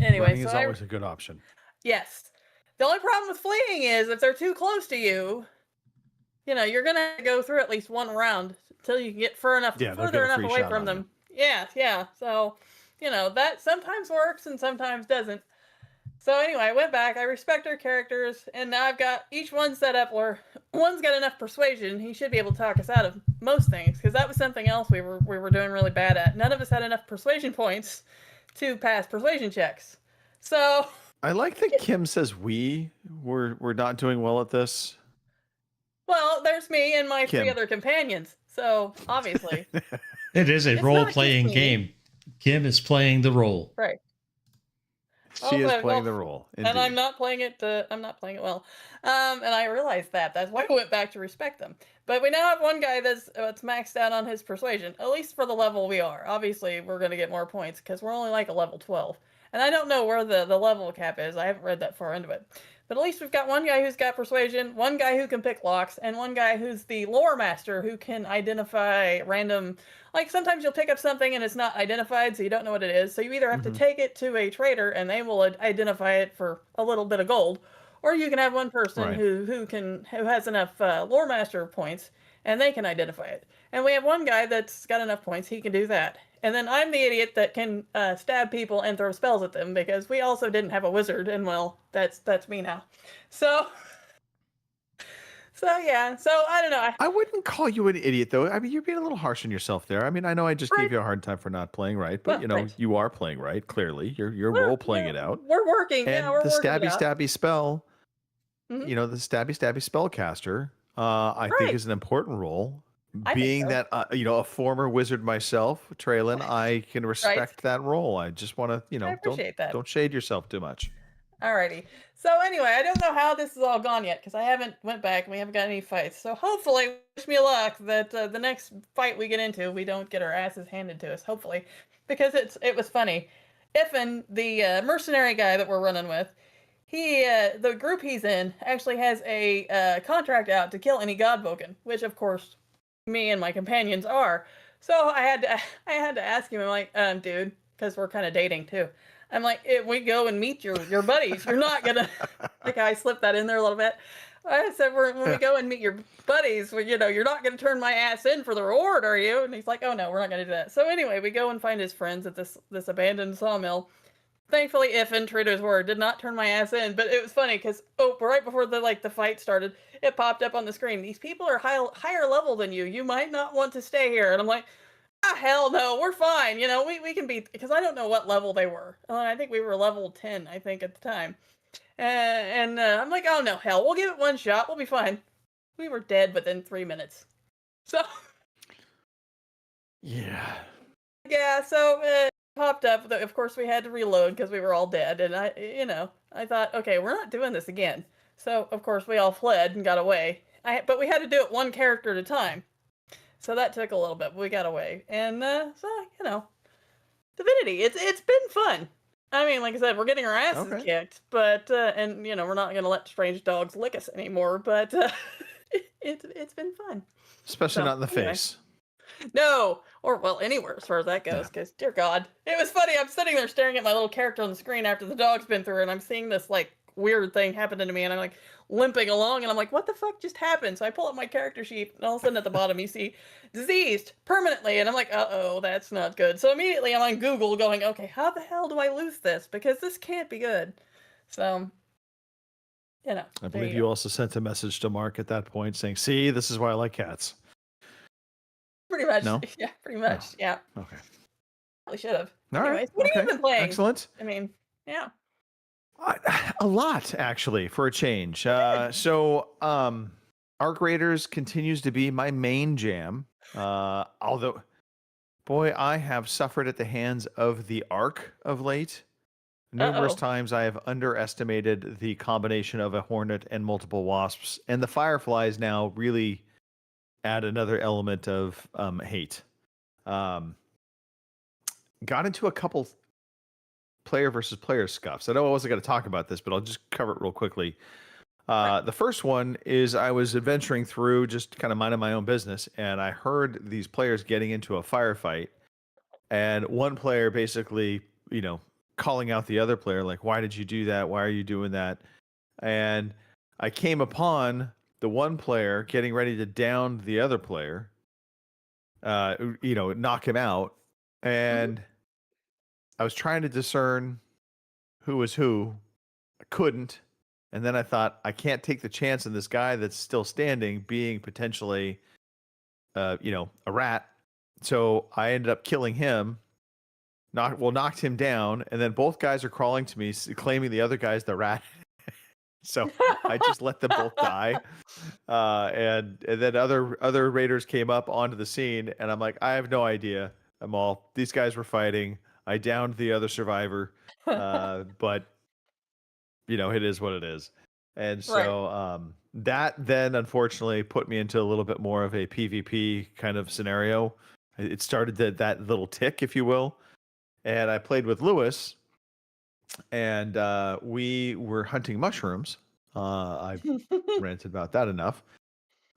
Anyway, Running so is always a good option. yes. The only problem with fleeing is if they're too close to you, you're gonna go through at least one round until you can get further enough free away shot from on them. Yeah. So, that sometimes works and sometimes doesn't. So anyway, I went back. I respect our characters, and now I've got each one set up where one's got enough persuasion. He should be able to talk us out of most things, because that was something else we were doing really bad at. None of us had enough persuasion points to pass persuasion checks. So I like that Kim says we're not doing well at this. well, there's me and my Kim. 3 other companions. So obviously, It is a It's role not just playing me. game. Kim is playing the role. right. She is Okay, playing well, the role. And I'm Indeed. not playing it. I'm not playing it well. And I realized that. That's why I went back to respect them. But we now have one guy that's maxed out on his persuasion, at least for the level we are. Obviously, we're going to get more points because we're only like a level 12. And I don't know where the level cap is. I haven't read that far into it. But at least we've got one guy who's got persuasion, one guy who can pick locks, and one guy who's the lore master who can identify random. Like sometimes you'll pick up something and it's not identified, so you don't know what it is. So you either have to take it to a trader and they will identify it for a little bit of gold, or you can have one person Right. who has enough lore master points and they can identify it. And we have one guy that's got enough points, he can do that. And then I'm the idiot that can stab people and throw spells at them, because we also didn't have a wizard, and well, that's me now. So yeah, so I don't know. I wouldn't call you an idiot, though. I mean, you're being a little harsh on yourself there. I mean, I know I just Right. gave you a hard time for not playing right, but Well, thanks. you are playing right. Clearly, you're We're- role playing yeah, it out. We're working. And Yeah, we're the working it stabby out. stabby spell, Mhm. the stabby stabby spellcaster, I think Right. is an important role. I think Being so. that a former wizard myself, Traylon, I can respect that role. I just want to I appreciate that. don't shade yourself too much. Alrighty. So anyway, I don't know how this is all gone yet because I haven't went back and we haven't got any fights. So hopefully, wish me luck that the next fight we get into, we don't get our asses handed to us. Hopefully, because it was funny. Iffin, the mercenary guy that we're running with, he the group he's in actually has a contract out to kill any Godvoken, which of course me and my companions are. So I had to ask him. I'm like, dude, because we're kind of dating too. I'm like, if we go and meet your buddies, you're not gonna. Like I slipped that in there a little bit. I said, when we go and meet your buddies, well, you're not gonna turn my ass in for the reward, are you? And he's like, oh no, we're not gonna do that. So anyway, we go and find his friends at this abandoned sawmill. Thankfully, Iffin, true to his word, did not turn my ass in. But it was funny because right before the fight started, it popped up on the screen. These people are higher level than you. You might not want to stay here. And I'm like, hell no, we're fine. We can beat, because I don't know what level they were. I think we were level 10, I think, at the time. And I'm like, oh no, hell, we'll give it one shot. We'll be fine. We were dead within 3 minutes. So Yeah. so popped up. Of course, we had to reload because we were all dead. And I thought, okay, we're not doing this again. So of course we all fled and got away. But we had to do it one character at a time. So that took a little bit, but we got away. And Divinity, it's been fun. I mean, like I said, we're getting our asses kicked, but and we're not gonna let strange dogs lick us anymore. But it's been fun. Especially not in the anyway. face. No, or well, anywhere as far as that goes. Because dear God, it was funny. I'm sitting there staring at my little character on the screen after the dog's been through, and I'm seeing this weird thing happening to me, and I'm like limping along, and I'm like, what the fuck just happened? So I pull up my character sheet, and all of a sudden at the bottom you see diseased permanently, and I'm like, uh-oh, that's not good. So immediately I'm on Google going, okay, how the hell do I lose this? Because this can't be good. So I believe you also sent a message to Mark at that point saying, see, this is why I like cats. pretty much. No? Yeah, pretty much. Yeah. Okay. Probably should have. All right. Anyways, what have you been playing? Excellent. I mean, yeah. A lot, actually, for a change. So, Arc Raiders continues to be my main jam. Although, boy, I have suffered at the hands of the Arc of late. Numerous times I have underestimated the combination of a Hornet and multiple Wasps, and the Fireflies now really add another element of hate. Got into a couple player versus player scuffs. I know I wasn't going to talk about this, but I'll just cover it real quickly. The first one is I was adventuring through, just kind of minding my own business, and I heard these players getting into a firefight, and one player basically, calling out the other player, like, why did you do that? Why are you doing that? And I came upon the one player getting ready to down the other player, knock him out. And I was trying to discern who was who. I couldn't. And then I thought, I can't take the chance on this guy that's still standing being potentially, a rat. So I ended up killing him, knocked him down. And then both guys are crawling to me, claiming the other guy's the rat. So I just let them both die. And then other raiders came up onto the scene, and I'm like, I have no idea. These guys were fighting. I downed the other survivor. But it is what it is. And so that then unfortunately put me into a little bit more of a PvP kind of scenario. It started that little tick, if you will. And I played with Lewis, and we were hunting mushrooms. I've ranted about that enough.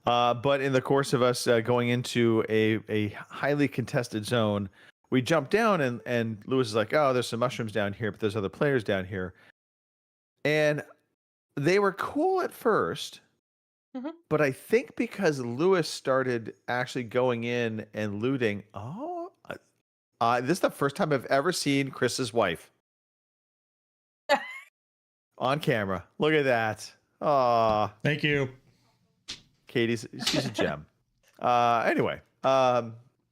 But in the course of us going into a highly contested zone, we jumped down, and Lewis is like, oh, there's some mushrooms down here, but there's other players down here. And they were cool at first, but I think because Lewis started actually going in and looting, this is the first time I've ever seen Chris's wife on camera. Look at that. Aw. Thank you. She's a gem. Anyway,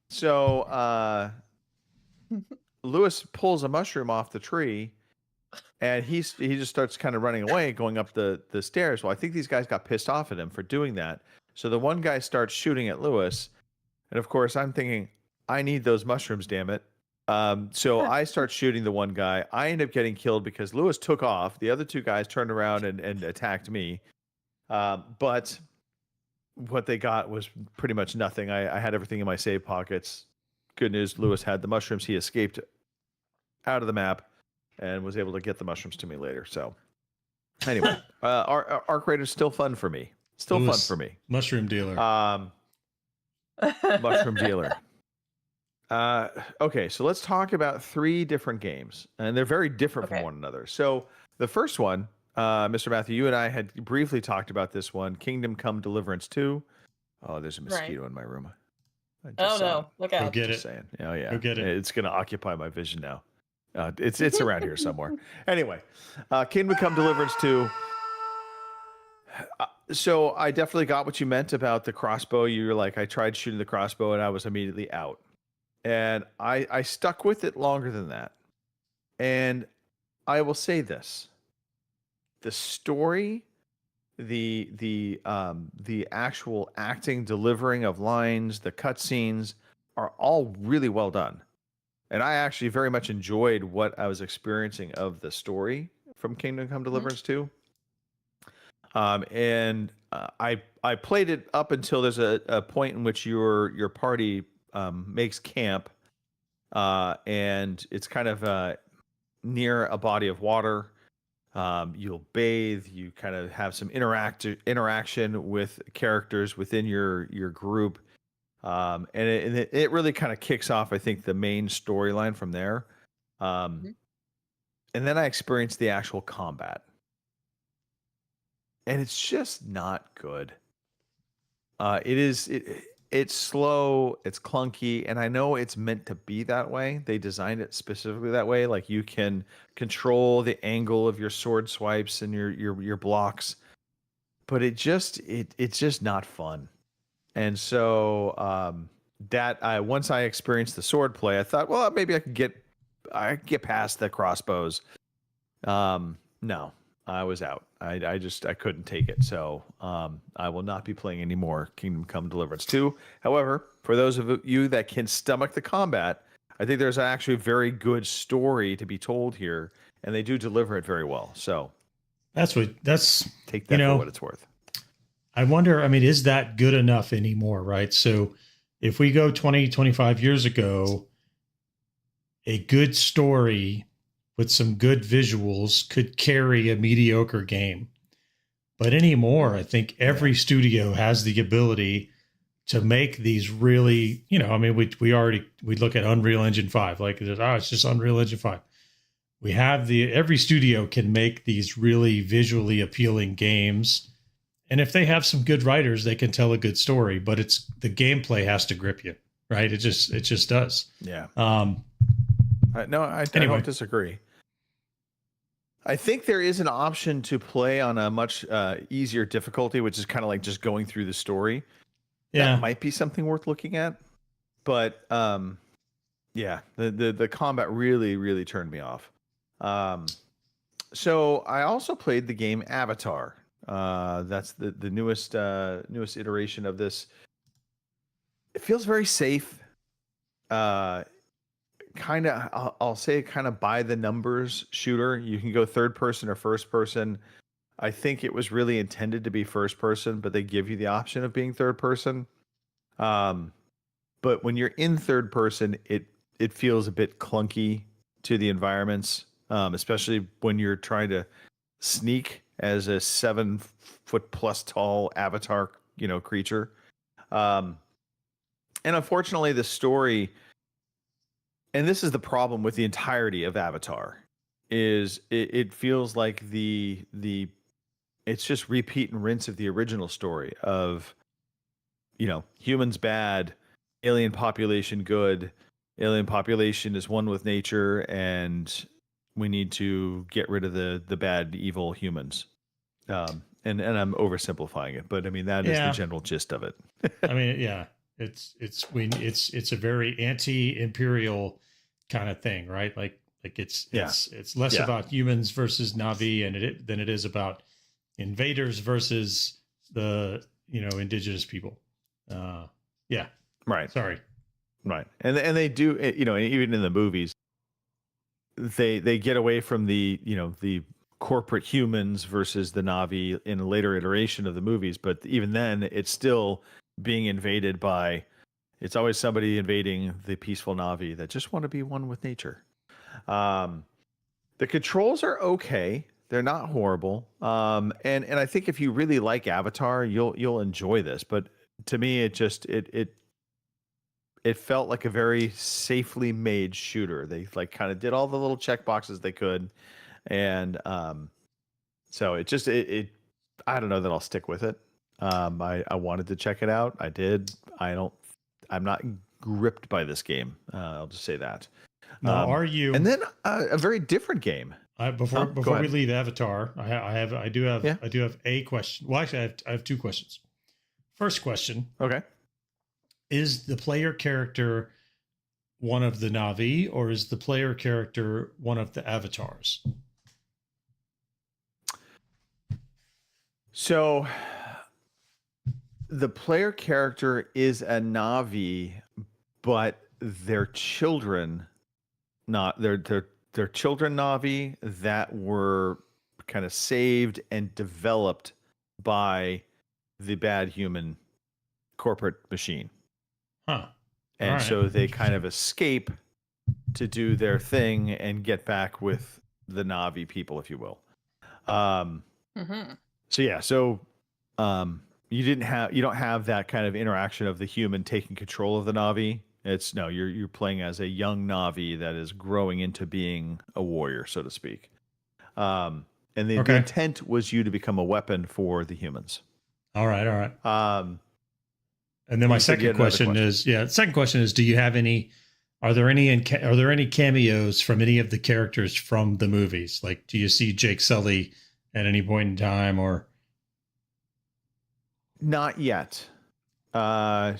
so Lewis pulls a mushroom off the tree, and he just starts kind of running away, going up the stairs. Well, I think these guys got pissed off at him for doing that. So the one guy starts shooting at Lewis, and of course I'm thinking, I need those mushrooms, damn it. So I start shooting the one guy. I end up getting killed because Lewis took off. The other two guys turned around and attacked me. But what they got was pretty much nothing. I had everything in my save pockets. Good news, Lewis had the mushrooms. He escaped out of the map and was able to get the mushrooms to me later. So anyway, Arc Raider's still fun for me. Lewis, fun for me. Mushroom dealer. Mushroom dealer. Okay, so let's talk about 3 different games, and they're very different from one another. So the first one, Mr. Matthew, you and I had briefly talked about this one, Kingdom Come Deliverance 2. Oh, there's a mosquito in my room. Oh no, look out. Go get it. Saying. Oh yeah. Go get it. It's going to occupy my vision now. It's around here somewhere. Anyway, Kingdom Come Deliverance 2. So I definitely got what you meant about the crossbow. You were like, I tried shooting the crossbow and I was immediately out. And I stuck with it longer than that. And I will say this. The story, the actual acting, delivering of lines, the cutscenes are all really well done. And I actually very much enjoyed what I was experiencing of the story from Kingdom Come Deliverance 2. And I played it up until there's a point in which your party makes camp, and it's kind of near a body of water. You'll bathe. You kind of have some interaction with characters within your group, and it really kind of kicks off, I think, the main storyline from there. And then I experienced the actual combat, and it's just not good. It's slow, it's clunky, and I know it's meant to be that way. They designed it specifically that way. Like, you can control the angle of your sword swipes and your blocks, but it's just not fun. And so once I experienced the sword play, I thought, well, maybe I could get past the crossbows. No, I was out. I couldn't take it. So I will not be playing any more Kingdom Come Deliverance 2. However, for those of you that can stomach the combat, I think there's actually a very good story to be told here, and they do deliver it very well. So that's take that for what it's worth. I wonder, is that good enough anymore, right? So if we go 20, 25 years ago, a good story with some good visuals could carry a mediocre game. But anymore, I think every studio has the ability to make these really, we look at Unreal Engine 5, like, it's just Unreal Engine 5. we have every studio can make these really visually appealing games. And if they have some good writers, they can tell a good story, but it's the gameplay has to grip you, right? It just does. Yeah. Anyway. I don't disagree. I think there is an option to play on a much easier difficulty, which is kind of like just going through the story. Yeah. That might be something worth looking at. But yeah, the combat really, really turned me off. So I also played the game Avatar. That's the newest iteration of this. It feels very safe. Kind of, I'll say kind of by the numbers shooter. You can go third person or first person. I think it was really intended to be first person, but they give you the option of being third person. But when you're in third person, it feels a bit clunky to the environments, especially when you're trying to sneak as a 7 foot plus tall avatar, creature. And unfortunately, the story, and this is the problem with the entirety of Avatar, is it feels like it's just repeat and rinse of the original story of, humans bad, alien population good, alien population is one with nature, and we need to get rid of the bad, evil humans. And I'm oversimplifying it, but I mean that is the general gist of it. I mean, yeah, it's a very anti-imperial kind of thing, right? Like it's less about humans versus Na'vi than it is about invaders versus the indigenous people. Yeah. Right. Sorry. Right. And they do, even in the movies, they get away from the corporate humans versus the Na'vi in a later iteration of the movies. But even then, it's still being invaded by, it's always somebody invading the peaceful Na'vi that just want to be one with nature. The controls are okay. They're not horrible. And I think if you really like Avatar, you'll enjoy this. But to me, it felt like a very safely made shooter. They kind of did all the little check boxes they could. And so I don't know that I'll stick with it. I wanted to check it out. I did. I'm not gripped by this game. I'll just say that. Now, are you? And then a very different game. Before we leave Avatar, I do have a question. Well, actually, I have two questions. First question. Okay. Is the player character one of the Na'vi, or is the player character one of the avatars? So the player character is a Na'vi, but their children, they're children Na'vi that were kind of saved and developed by the bad human corporate machine. Huh. And so they kind of escape to do their thing and get back with the Na'vi people, if you will. So yeah, you don't have that kind of interaction of the human taking control of the Na'vi. You're playing as a young Na'vi that is growing into being a warrior, so to speak. And the intent was you to become a weapon for the humans. All right. And then my second question is, do you have any? Are there any cameos from any of the characters from the movies? Like, do you see Jake Sully at any point in time, or? Not yet. No,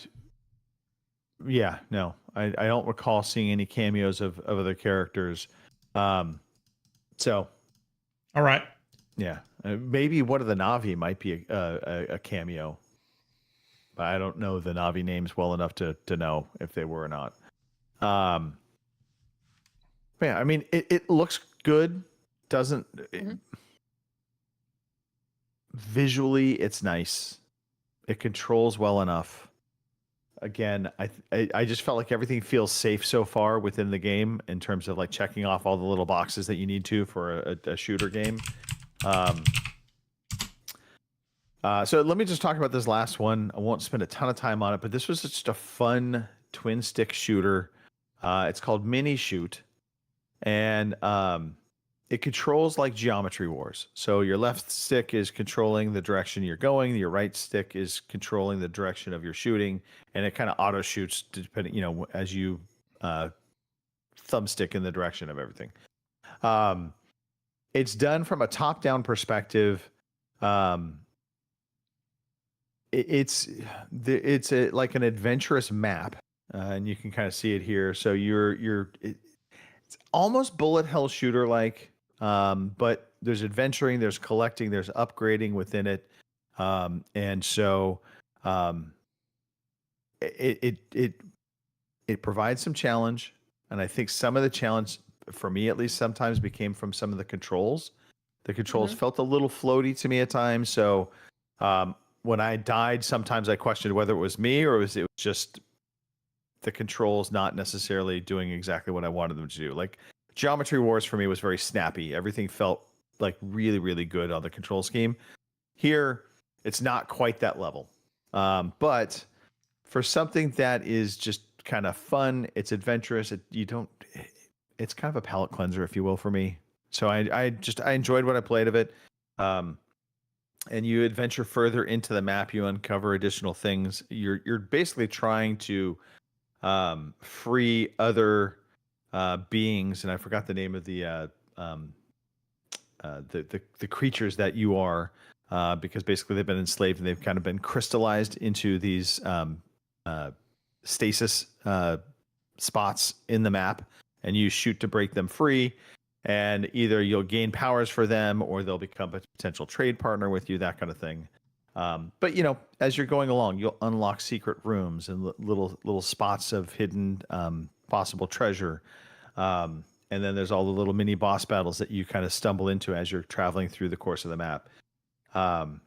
I don't recall seeing any cameos of other characters. All right. Yeah, maybe one of the Na'vi might be a cameo, but I don't know the Na'vi names well enough to know if they were or not. Yeah, I mean, it looks good. Doesn't visually, it's nice. It controls well enough. Again, I just felt like everything feels safe so far within the game in terms of like checking off all the little boxes that you need to for a shooter game. So let me just talk about this last one. I won't spend a ton of time on it, but this was just a fun twin stick shooter. It's called Mini Shoot. And it controls like Geometry Wars. So your left stick is controlling the direction you're going, your right stick is controlling the direction of your shooting, and it kind of auto shoots depending, as you thumbstick in the direction of everything. It's done from a top-down perspective. It's like an adventurous map, and you can kind of see it here. So it's almost bullet hell shooter like, but there's adventuring, there's collecting, there's upgrading within it, and so it provides some challenge, and I think some of the challenge, for me at least, sometimes became from some of the controls. The controls felt a little floaty to me at times, so when I died, sometimes I questioned whether it was me or it was just the controls not necessarily doing exactly what I wanted them to do. Like Geometry Wars for me was very snappy. Everything felt like really, really good on the control scheme. Here, it's not quite that level. But for something that is just kind of fun, it's adventurous. It's kind of a palate cleanser, if you will, for me. So I enjoyed what I played of it. And you adventure further into the map, you uncover additional things. You're basically trying to free other beings, and I forgot the name of the creatures that you are, because basically they've been enslaved and they've kind of been crystallized into these stasis spots in the map, and you shoot to break them free. And either you'll gain powers for them or they'll become a potential trade partner with you, that kind of thing. But, as you're going along, you'll unlock secret rooms and little spots of hidden possible treasure. And then there's all the little mini boss battles that you kind of stumble into as you're traveling through the course of the map. And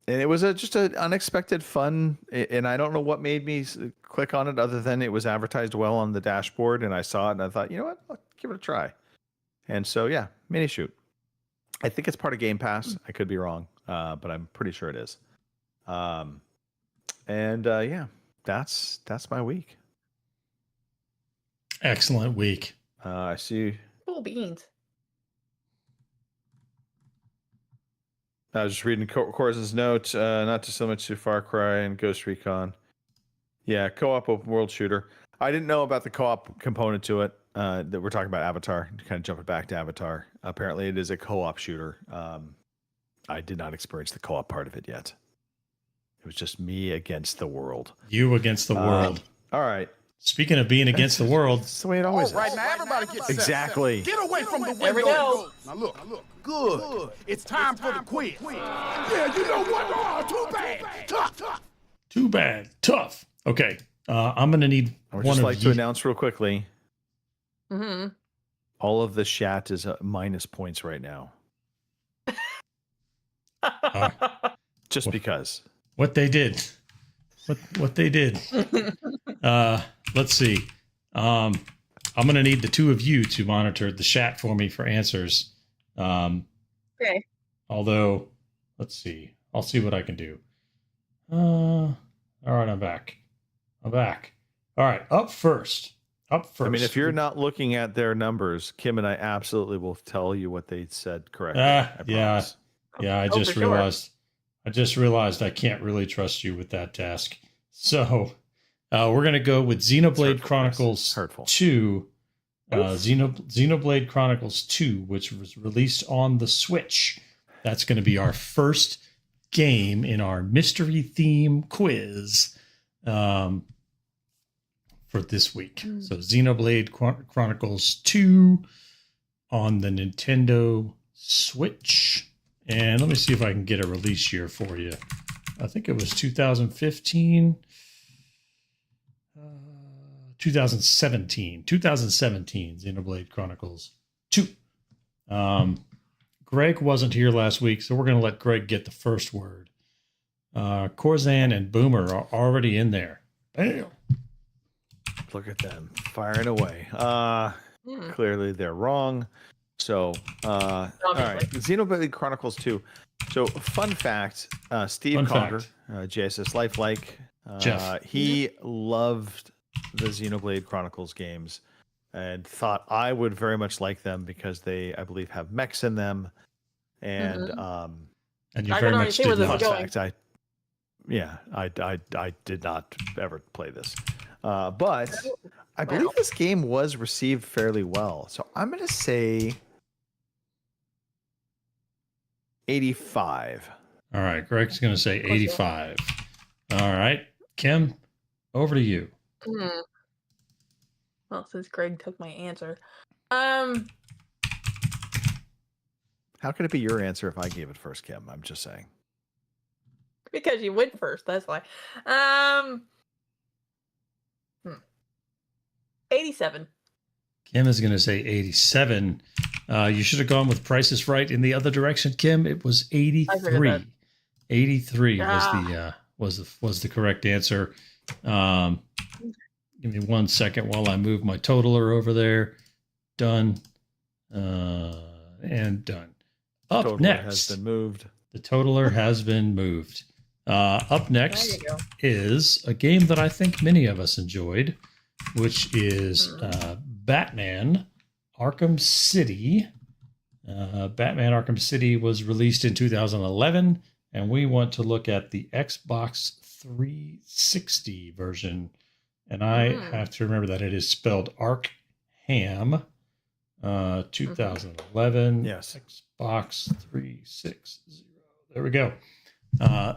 it was just an unexpected fun. And I don't know what made me click on it other than it was advertised well on the dashboard. And I saw it and I thought, you know what, I'll give it a try. And so, yeah, mini shoot. I think it's part of Game Pass. I could be wrong, but I'm pretty sure it is. Yeah, that's my week. Excellent week. I see. Cool beans. I was just reading Corz's note, not too so much to Far Cry and Ghost Recon. Yeah, co-op open world shooter. I didn't know about the co-op component to it. That we're talking about Avatar, kind of jumping back to Avatar. Apparently it is a co-op shooter. I did not experience the co-op part of it yet. It was just me against the world. You against the world. All right. Speaking of being against the world. That's the way it always is. Right now, everybody gets exactly. Get away from the window. There we go. Now look. Good. It's time for the quiz. Yeah, you know what? Oh, too bad. Tough. Too bad. Tough. Okay. I'm going to need I would just like to announce real quickly. Mm-hmm. All of the chat is minus points right now. Just because. What they did. What they did. Let's see. I'm going to need the two of you to monitor the chat for me for answers. Okay. Although, let's see. I'll see what I can do. All right, I'm back. All right, up first. I mean, if you're not looking at their numbers, Kim and I absolutely will tell you what they said correctly. Yeah. I just realized. Sure. I just realized I can't really trust you with that task. So we're gonna go with Xenoblade Chronicles 2. Xenoblade Chronicles 2, which was released on the Switch. That's going to be our first game in our mystery theme quiz. For this week. So Xenoblade Chronicles 2 on the Nintendo Switch. And let me see if I can get a release year for you. I think it was 2015. 2017. Xenoblade Chronicles 2. Greg wasn't here last week, so we're going to let Greg get the first word. Corzan and Boomer are already in there. Bam! Look at them firing away. Clearly they're wrong. So, all right. Xenoblade Chronicles 2. So, fun fact, Steve Conger, JSS Lifelike, Jeff. he loved the Xenoblade Chronicles games. and thought I would very much like them because they, I believe, have mechs in them. And And you I very can already much see did where this not. is going. fact, I did not ever play this. But I believe this game was received fairly well. So I'm going to say 85. All right, Greg's going to say 85. All right, Kim, over to you. Well, since Greg took my answer, How could it be your answer if I gave it first, Kim? I'm just saying. because you went first, that's why. 87. Kim is going to say 87. You should have gone with Price is Right in the other direction, Kim. It was 83. 83 was the correct answer. Give me 1 second while I move my totaler over there. Done. And done. Up Totaler next. has been moved. The totaler has been moved. Up next There you go. is a game that I think many of us enjoyed, which is Batman Arkham City. Batman Arkham City was released in 2011, and we want to look at the Xbox 360 version. And I have to remember that it is spelled Arkham. 2011. Yes. Xbox 360. There we go.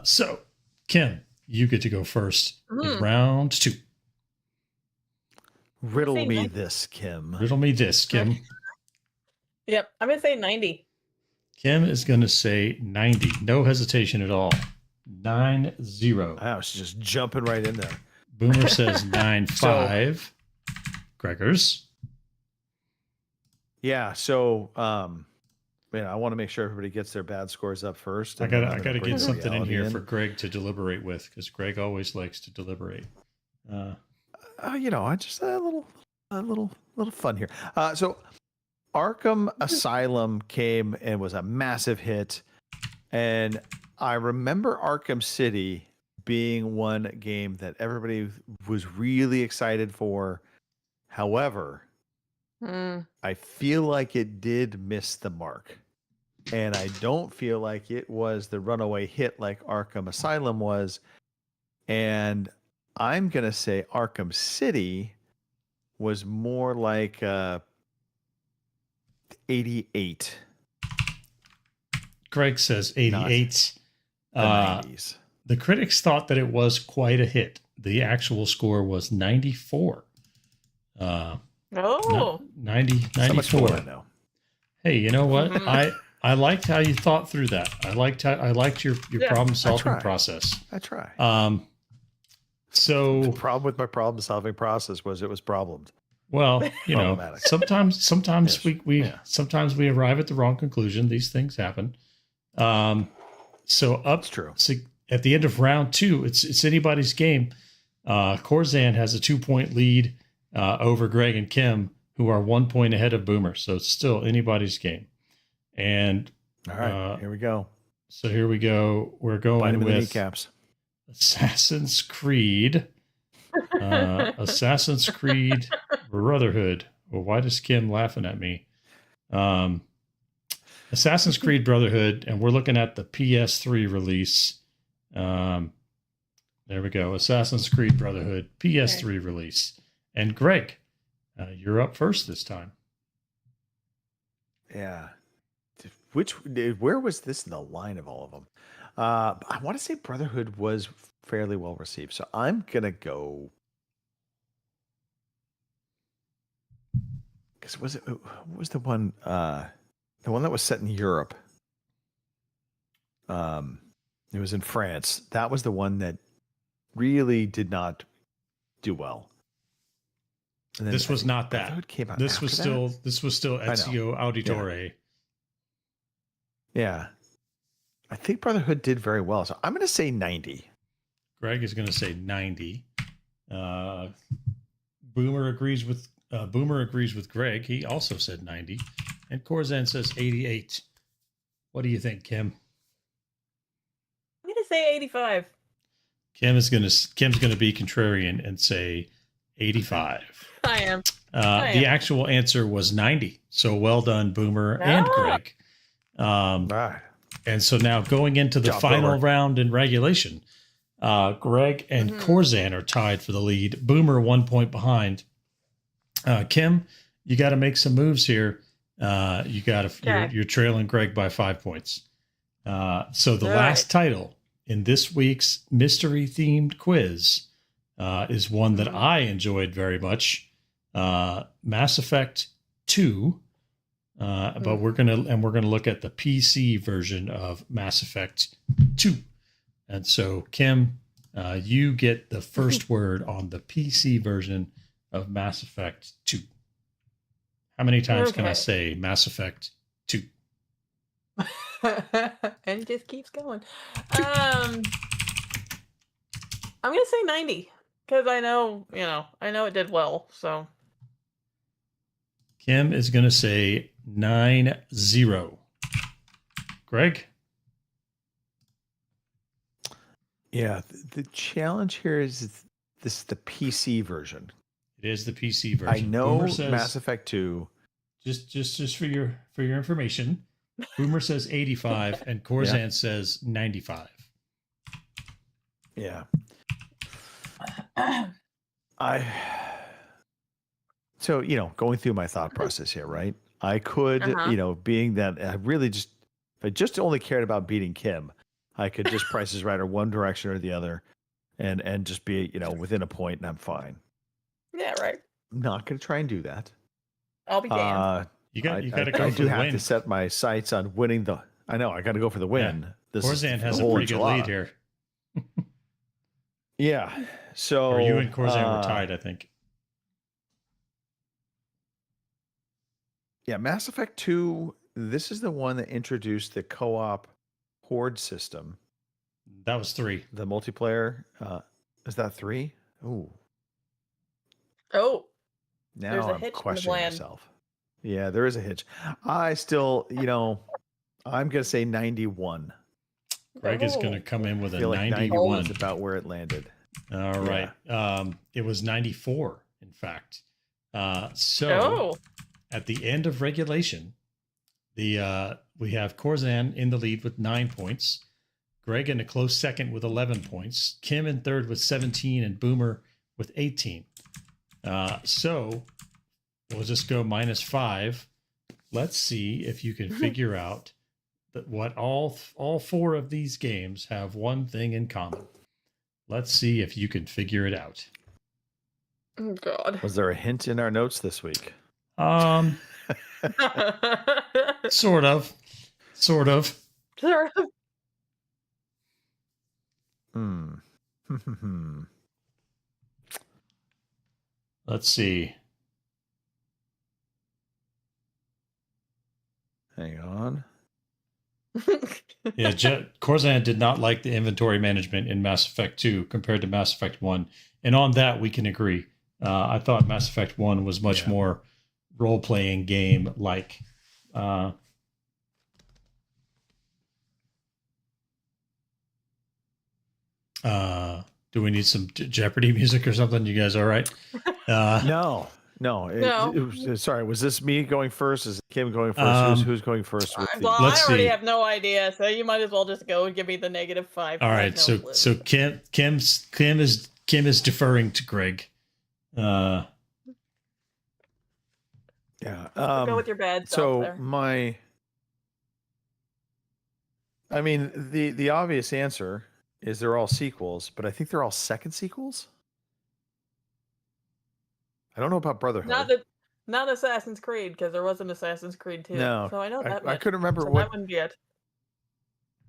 So, Kim, you get to go first in round 2. Riddle Say me 90. this, Kim. Riddle me this, Kim. Yep, I'm gonna say 90. Kim is going to say 90. No hesitation at all. 90. Wow, she's just jumping right in there. Boomer says 95. Gregors. Yeah, so I want to make sure everybody gets their bad scores up first. I and then got I'm to gonna bring get the something in reality here for Greg to deliberate with, because Greg always likes to deliberate. I just a little fun here. So Arkham Asylum came and was a massive hit, and I remember Arkham City being one game that everybody was really excited for. However, I feel like it did miss the mark, and I don't feel like it was the runaway hit like Arkham Asylum was. And I'm going to say Arkham City was more like 88. Greg says 88. The 90s. The critics thought that it was quite a hit. The actual score was 94. 90, So much more 94. than I know. Hey, you know what? I liked how you thought through that. I liked your problem solving process. I try. So The problem with my problem solving process was it was problemed. well, Problematic. sometimes Yes. we sometimes we arrive at the wrong conclusion. These things happen. So It's true. So at the end of round 2, it's anybody's game. Corzan has a 2-point lead over Greg and Kim, who are 1 point ahead of Boomer. So it's still anybody's game. And All right, here we go. so here we go. We're going Bite him in the with kneecaps. Assassin's Creed. Assassin's Creed Brotherhood. Well, why does Kim laughing at me? Assassin's Creed Brotherhood, and we're looking at the PS3 release. There we go. Assassin's Creed Brotherhood PS3 release. And Greg, you're up first this time. Yeah. Where was this in the line of all of them? I want to say Brotherhood was fairly well received, so I'm gonna go. Because what was the one that was set in Europe? It was in France. That was the one that really did not do well. And then This I was think not that. Brotherhood came out This was after that. still Ezio Auditore. Yeah. I think Brotherhood did very well. So I'm going to say 90. Greg is going to say 90. Boomer agrees with Greg. He also said 90, and Corzan says 88. What do you think, Kim? I'm gonna say 85. Kim's going to be contrarian and say 85. I am. The actual answer was 90. So well done, Boomer and Greg. Right. And so now going into the final round in regulation, Greg and Corzan are tied for the lead. Boomer 1 point behind. Kim, you got to make some moves here. You got to. You're trailing Greg by 5 points. So the last title in this week's mystery themed quiz is one that I enjoyed very much. Mass Effect 2. But we're gonna look at the PC version of Mass Effect 2. And so, Kim, you get the first word on the PC version of Mass Effect 2. How many times can I say Mass Effect 2? And it just keeps going. I'm gonna say 90 because I know it did well. So Kim is gonna say 90. Greg? Yeah, the challenge here is this is the PC version. It is the PC version. I know says, Mass Effect 2. Just for your information, Boomer says 85 and Corzan says 95. Yeah. So, going through my thought process here, right? I could, being that if I just only cared about beating Kim, I could just Price is Right or one direction or the other and just be, within a point and I'm fine. yeah, right. I'm not going to try and do that. I'll be damned. You got to go I for do the have win. to set my sights on winning I got to go for the win. Yeah. This Corzan has the a whole pretty good enchilada. lead here. Yeah. So Or you and Corzan were tied, I think. Yeah, Mass Effect 2, this is the one that introduced the co-op horde system. That was 3. The multiplayer. Is that 3? Ooh. Oh, Now there's a I'm hitch in the questioning plan. myself. Yeah, there is a hitch. I still, I'm going to say 91. Greg is going to come in with I a feel like 91. is about where it landed. All right. It was 94, in fact. So at the end of regulation, we have Corzan in the lead with 9 points, Greg in a close second with 11 points, Kim in third with 17, and Boomer with 18. So we'll just go -5. Let's see if you can figure out that what all 4 of these games have one thing in common. Let's see if you can figure it out. Oh God. Was there a hint in our notes this week? Sort of. Sort of. Let's see. Hang on. Yeah, Corzan did not like the inventory management in Mass Effect 2 compared to Mass Effect 1. And on that, we can agree. I thought Mass Effect 1 was much more role-playing game-like. Do we need some Jeopardy music or something? You guys all right? No. Sorry, was this me going first? Is Kim going first? Who's going first? With Well, I Let's already see. have no idea, so you might as well just go and give me the -5. All right, so Kim is deferring to Greg. Yeah. Go with your bad self there. The obvious answer is they're all sequels, but I think they're all second sequels. I don't know about Brotherhood. Not Assassin's Creed, because there was an Assassin's Creed 2. No, So I know that. I couldn't remember so what. that wouldn't be it.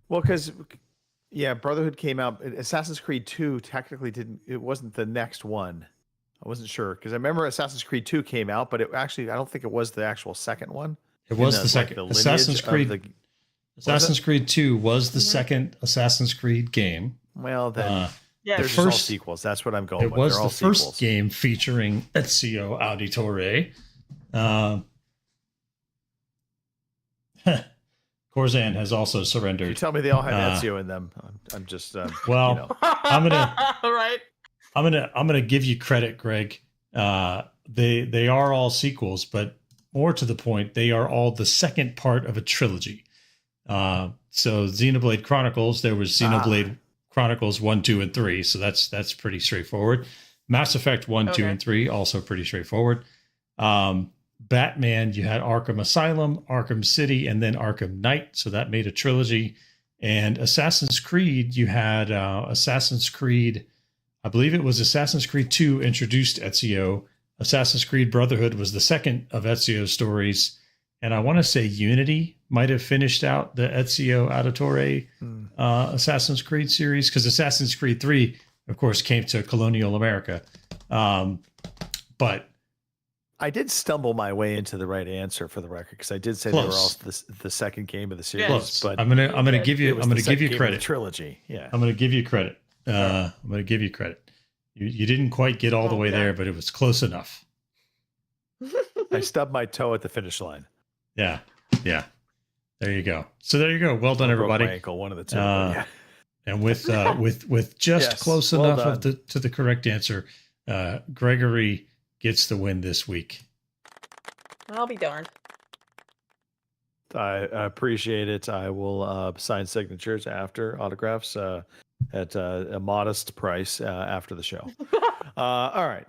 Well, because Brotherhood came out. Assassin's Creed 2 technically didn't. It wasn't the next one. I wasn't sure because I remember Assassin's Creed 2 came out, but I don't think it was the actual second one. It was the second. the Assassin's lineage Creed. of the- Assassin's Creed 2 was the second Assassin's Creed game. Well, then Yeah. they're the just all first- sequels. That's what I'm going It with. was They're all the first sequels. game featuring Ezio Auditore. Corzan has also You surrendered. tell me they all had Ezio in them. I'm just Well, I'm gonna right. I'm gonna give you credit, Greg. They are all sequels, but more to the point, they are all the second part of a trilogy. So Xenoblade Chronicles, there was Xenoblade Chronicles 1, 2, and 3. So that's pretty straightforward. Mass Effect 1, 2, and 3, also pretty straightforward. Batman, you had Arkham Asylum, Arkham City, and then Arkham Knight. So that made a trilogy. And Assassin's Creed, you had Assassin's Creed, I believe it was Assassin's Creed 2 introduced Ezio. Assassin's Creed Brotherhood was the second of Ezio's stories. And I want to say Unity might have finished out the Ezio Auditore Assassin's Creed series, because Assassin's Creed 3, of course, came to colonial America. But I did stumble my way into the right answer for the record, because I did say Close. they were all the second game of the series. Close. But I'm gonna give you credit. Trilogy. Yeah. I'm gonna give you credit. I'm gonna give you credit. You didn't quite get all the way there, but it was close enough. I stubbed my toe at the finish line. Yeah. There you go. So there you go. Well done, I broke everybody. my ankle, one of the two. Yeah. And with just Yes, close well enough done. to the correct answer, Gregory gets the win this week. I'll be darned. I appreciate it. I will sign signatures after autographs at a modest price after the show. All right.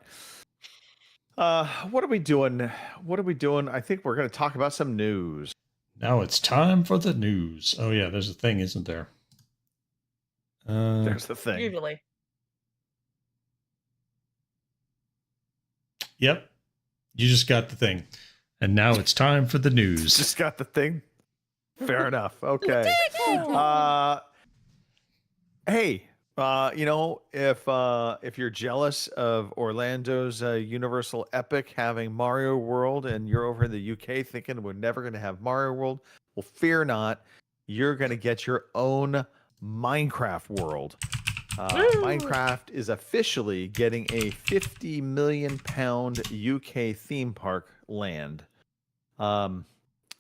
What are we doing? I think we're going to talk about some news. Now it's time for the news. Oh yeah, there's a thing, isn't there? There's the thing. Usually. Yep. You just got the thing. And now it's time for the news. Just got the thing. Fair enough. Okay. Hey, if you're jealous of Orlando's Universal Epic having Mario World, and you're over in the UK thinking we're never going to have Mario World, well, fear not. You're going to get your own Minecraft world. Minecraft is officially getting a £50 million UK theme park land.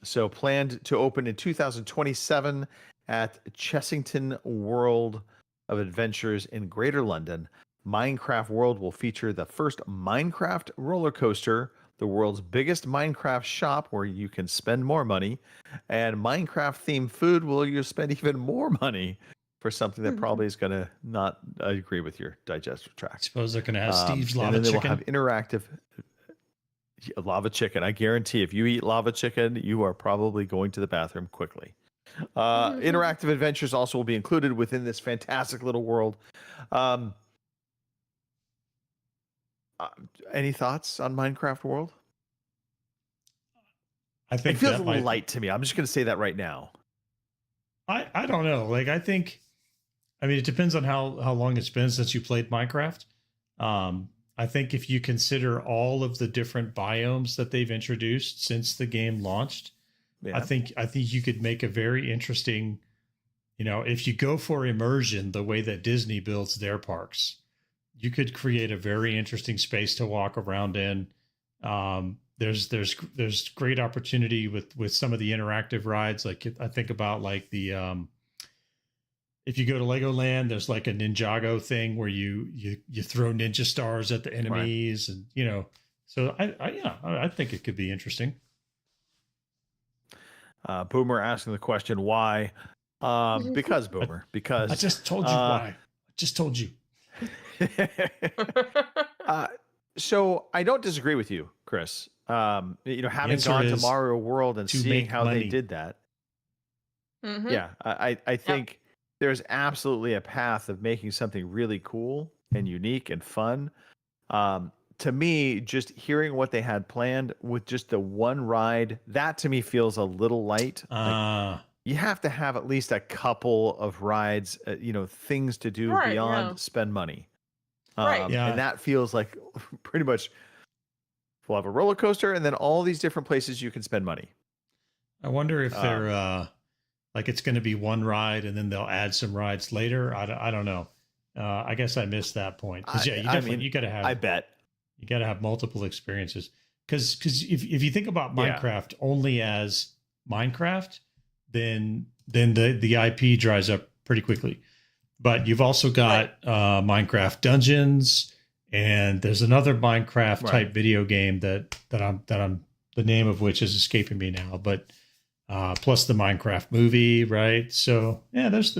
So planned to open in 2027 at Chessington World of Adventures in Greater London. Minecraft World will feature the first Minecraft roller coaster, the world's biggest Minecraft shop where you can spend more money, and Minecraft themed food where you spend even more money for something that probably is going to not agree with your digestive I tract. suppose they're going to have Steve's And lava then they will chicken. have interactive lava chicken. I guarantee if you eat lava chicken, you are probably going to the bathroom quickly. Interactive adventures also will be included within this fantastic little world. Any thoughts on Minecraft World? I think It feels that a little might- light to me. I'm just going to say that right now. I don't know. Like, I mean, it depends on how long it's been since you played Minecraft. I think if you consider all of the different biomes that they've introduced since the game launched, Yeah. I think you could make a very interesting, if you go for immersion the way that Disney builds their parks, you could create a very interesting space to walk around in. There's great opportunity with some of the interactive rides. Like I think about like the if you go to Legoland, there's like a Ninjago thing where you throw ninja stars at the enemies, and so I think it could be interesting. Boomer asking the question why? Because Boomer. Because I just told you why. I just told you. So I don't disagree with you, Chris. Having answer gone to is Mario World and to seeing make how money. they did that, Mhm. yeah, I think there's absolutely a path of making something really cool and unique and fun. To me, just hearing what they had planned with just the one ride, that to me feels a little light. Like, you have to have at least a couple of rides, things to do Right, beyond yeah. spend money. Right. Yeah. And that feels like pretty much we'll have a roller coaster and then all these different places you can spend money. I wonder if they're like it's going to be one ride and then they'll add some rides later. I don't know. I guess I missed that point. Because you got to have. I bet. You got to have multiple experiences. Because if you think about Yeah. Minecraft only as Minecraft, then the IP dries up pretty quickly. But you've also got Minecraft Dungeons and there's another Minecraft Right. type video game that I'm the name of which is escaping me now, but plus the Minecraft movie, right? So yeah, there's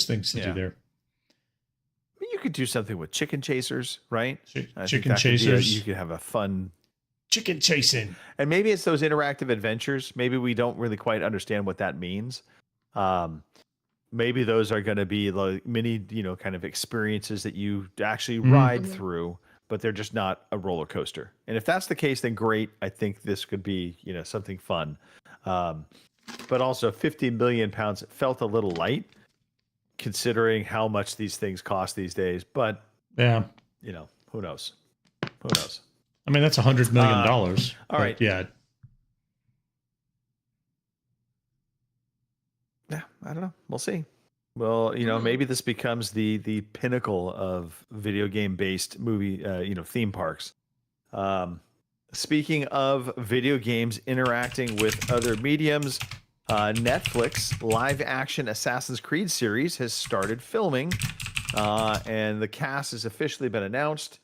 things to Yeah. do there. I mean, you could do something with chicken chasers, right? I think Chicken that could be chasers, you could have a fun, chicken chasing. and maybe it's those interactive adventures. Maybe we don't really quite understand what that means. Maybe those are going to be like mini, kind of experiences that you actually ride through, but they're just not a roller coaster. And if that's the case, then great. I think this could be, something fun. But also 50 million pounds felt a little light considering how much these things cost these days. But, Yeah, who knows? Who knows? I mean that's $100 million. all right. Yeah. Yeah, I don't know. We'll see. Well, maybe this becomes the pinnacle of video game based movie, theme parks. Speaking of video games interacting with other mediums, Netflix live action Assassin's Creed series has started filming, and the cast has officially been announced.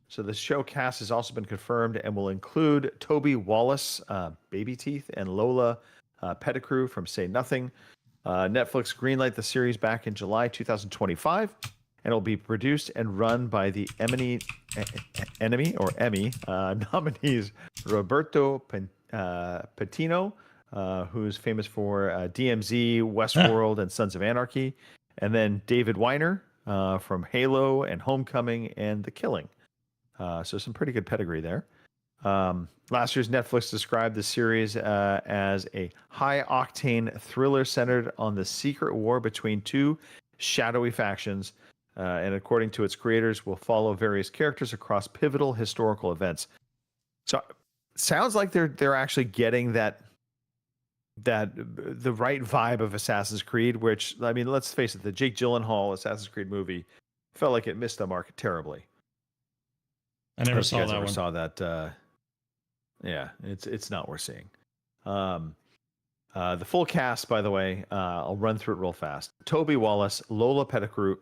So the show cast has also been confirmed and will include Toby Wallace, Baby Teeth, and Lola Pettigrew from Say Nothing. Netflix greenlight the series back in July 2025, and it'll be produced and run by the Emmy nominees Roberto Patino, who's famous for DMZ, Westworld, and Sons of Anarchy, and then David Weiner from Halo and Homecoming and The Killing. So some pretty good pedigree there. Last year's Netflix described the series as a high-octane thriller centered on the secret war between two shadowy factions, and according to its creators, will follow various characters across pivotal historical events. So, sounds like they're actually getting the right vibe of Assassin's Creed. Which, I mean, let's face it, the Jake Gyllenhaal Assassin's Creed movie felt like it missed the mark terribly. I never saw that one. Saw that. Yeah, it's not worth seeing. The full cast, by the way, I'll run through it real fast. Toby Wallace, Lola Pettigrew,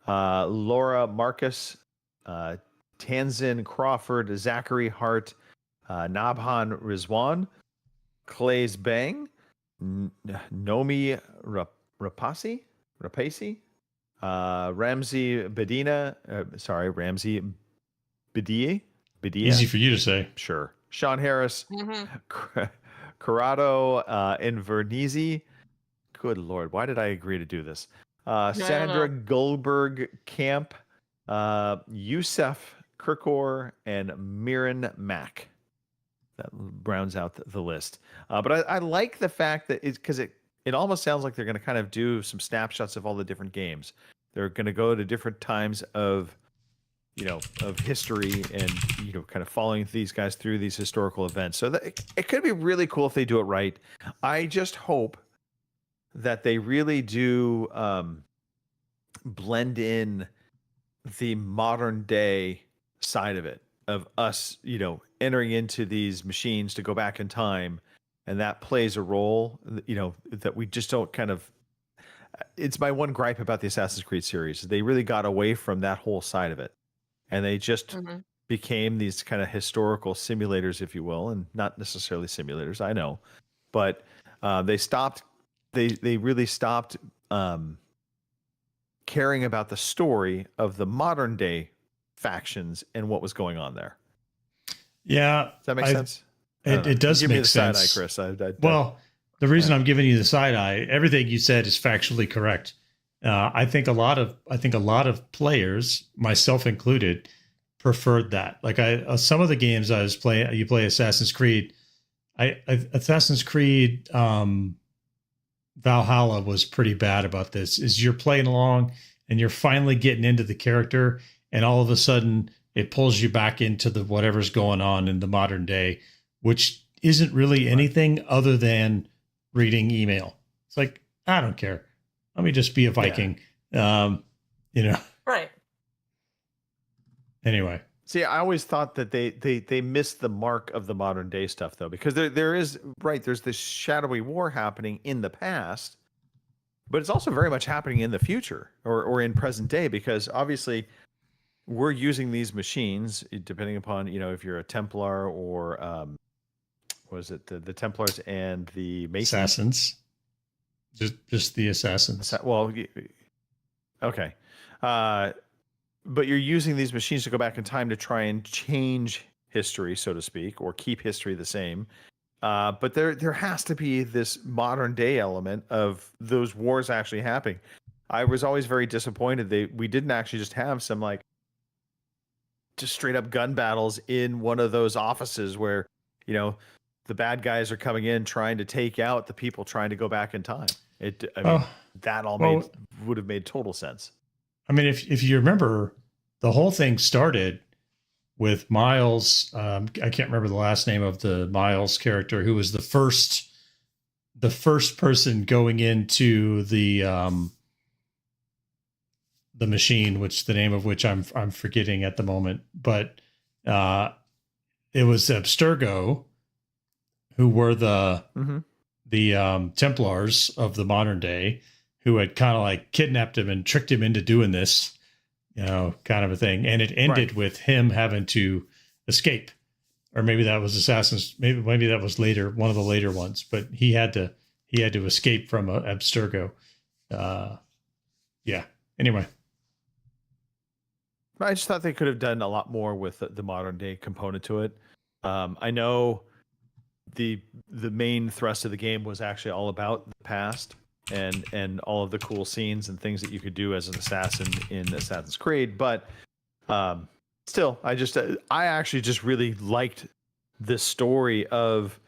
Laura Marcus, Tanzin Crawford, Zachary Hart, Nabhan Rizwan, Clays Bang, Nomi Rapasi, Ramsey Bedie. Easy for you to say. Sure. Sean Harris, Corrado Invernizzi. Good Lord, why did I agree to do this? Sandra Goldberg Camp, Youssef Kirkor, and Mirren Mack. That rounds out the list. But I like the fact that because it almost sounds like they're going to kind of do some snapshots of all the different games. They're going to go to different times of history and, kind of following these guys through these historical events. So it could be really cool if they do it right. I just hope that they really do blend in the modern day side of it, of us, entering into these machines to go back in time. And that plays a role, that we just don't kind of, it's my one gripe about the Assassin's Creed series. They really got away from that whole side of it. And they just became these kind of historical simulators, if you will, and not necessarily simulators, I know, but they really stopped caring about the story of the modern day factions and what was going on there. Yeah. Does that make sense? It does Give make me the sense. side eye, Chris. Well, the reason I'm giving you the side eye, everything you said is factually correct. I think a lot of players, myself included, preferred that. Like some of the games I was playing, you play Assassin's Creed. Assassin's Creed Valhalla was pretty bad about this. Is you're playing along and you're finally getting into the character, and all of a sudden it pulls you back into the whatever's going on in the modern day, which isn't really anything other than reading email. It's like, I don't care. Let me just be a Viking. Right. Anyway. See, I always thought that they missed the mark of the modern day stuff, though, because there's this shadowy war happening in the past, but it's also very much happening in the future or in present day, because obviously we're using these machines depending upon, if you're a Templar or what is it, the Templars and the Masons? Assassins. Just the assassins. Well, okay. But you're using these machines to go back in time to try and change history, so to speak, or keep history the same. But there has to be this modern day element of those wars actually happening. I was always very disappointed we didn't actually just have some like just straight up gun battles in one of those offices where, the bad guys are coming in trying to take out the people trying to go back in time. That all would have made total sense. I mean, if you remember, the whole thing started with Miles. I can't remember the last name of the Miles character, who was the first person going into the machine, which the name of which I'm forgetting at the moment. But it was Abstergo, who were the Templars of the modern day, who had kind of like kidnapped him and tricked him into doing this, kind of a thing. And it ended with him having to escape, or maybe that was Assassins. Maybe that was later, one of the later ones, but he had to escape from Abstergo. Yeah. Anyway. I just thought they could have done a lot more with the modern day component to it. I know the main thrust of the game was actually all about the past and all of the cool scenes and things that you could do as an assassin in Assassin's Creed, but still, I actually just really liked the story of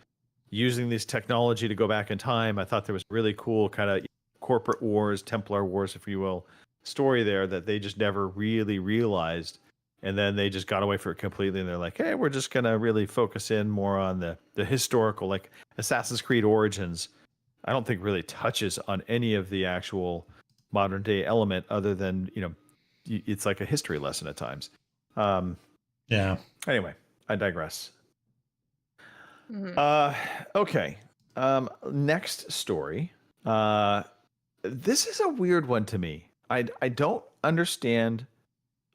using this technology to go back in time. I thought there was really cool kind of corporate wars, Templar wars, if you will, story there that they just never really realized. And then they just got away from it completely. And they're like, hey, we're just going to really focus in more on the historical, like Assassin's Creed Origins. I don't think really touches on any of the actual modern day element other than, it's like a history lesson at times. Yeah. Anyway, I digress. Mm-hmm. Okay. Next story. This is a weird one to me. I don't understand.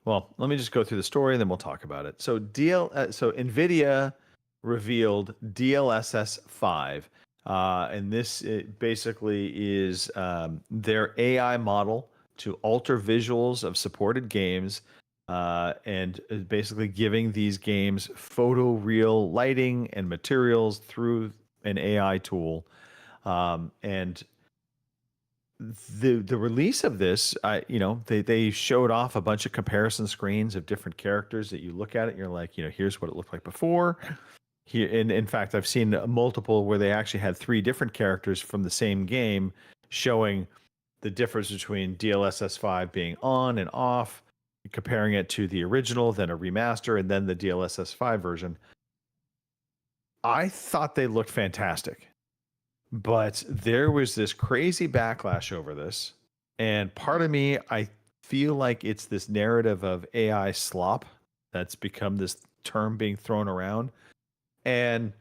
Well, let me just go through the story and then we'll talk about it. So NVIDIA revealed DLSS 5. And this basically is their AI model to alter visuals of supported games and basically giving these games photoreal lighting and materials through an AI tool. And the release of this, they showed off a bunch of comparison screens of different characters that you look at it and you're like, here's what it looked like before. Here, and in fact, I've seen multiple where they actually had 3 different characters from the same game showing the difference between DLSS 5 being on and off, comparing it to the original, then a remaster, and then the DLSS 5 version. I thought they looked fantastic. But there was this crazy backlash over this. And part of me, I feel like it's this narrative of AI slop that's become this term being thrown around. And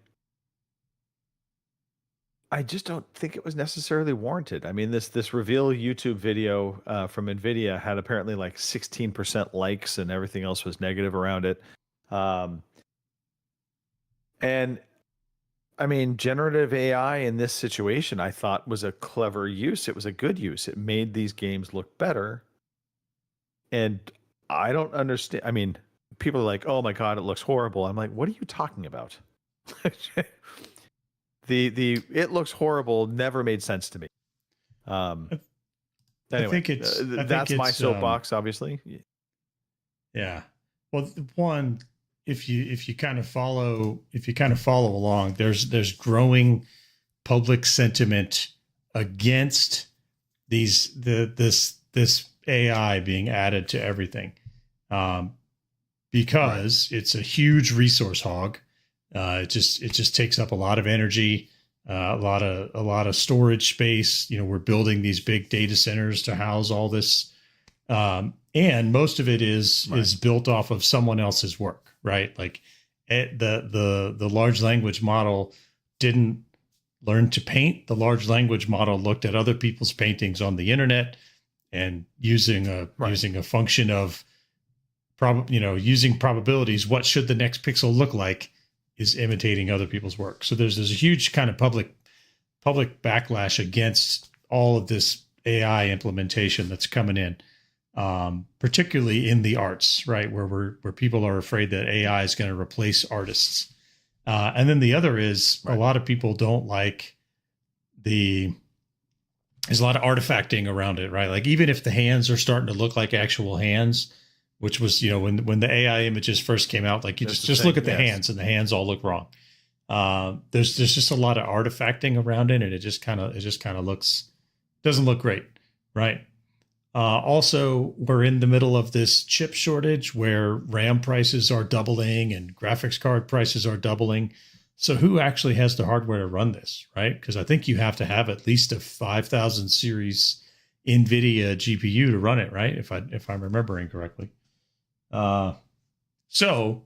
I just don't think it was necessarily warranted. I mean, this reveal YouTube video from NVIDIA had apparently like 16% likes and everything else was negative around it. And I mean, generative AI in this situation, I thought was a clever use. It was a good use. It made these games look better. And I don't understand. I mean, people are like, oh my God, it looks horrible. I'm like, what are you talking about? The it looks horrible never made sense to me. Anyway, I think that's my soapbox, obviously. Yeah. Well, one, if you kind of follow along, there's growing public sentiment against this AI being added to everything, because it's a huge resource hog. It just takes up a lot of energy, a lot of storage space. We're building these big data centers to house all this, and most of it is built off of someone else's work. Right. Like the large language model didn't learn to paint. The large language model looked at other people's paintings on the internet and using a function of using probabilities, what should the next pixel look like, is imitating other people's work. So there's this huge kind of public backlash against all of this AI implementation that's coming in, particularly in the arts, right? Where people are afraid that AI is going to replace artists. And then the other is a lot of people don't like there's a lot of artifacting around it, right? Like even if the hands are starting to look like actual hands, which was, when the AI images first came out, like you just look at the hands and the hands all look wrong. There's just a lot of artifacting around it, and it just kind of doesn't look great, right? Also, we're in the middle of this chip shortage where RAM prices are doubling and graphics card prices are doubling. So who actually has the hardware to run this, right? Because I think you have to have at least a 5000 series NVIDIA GPU to run it, right? If I'm remembering correctly. So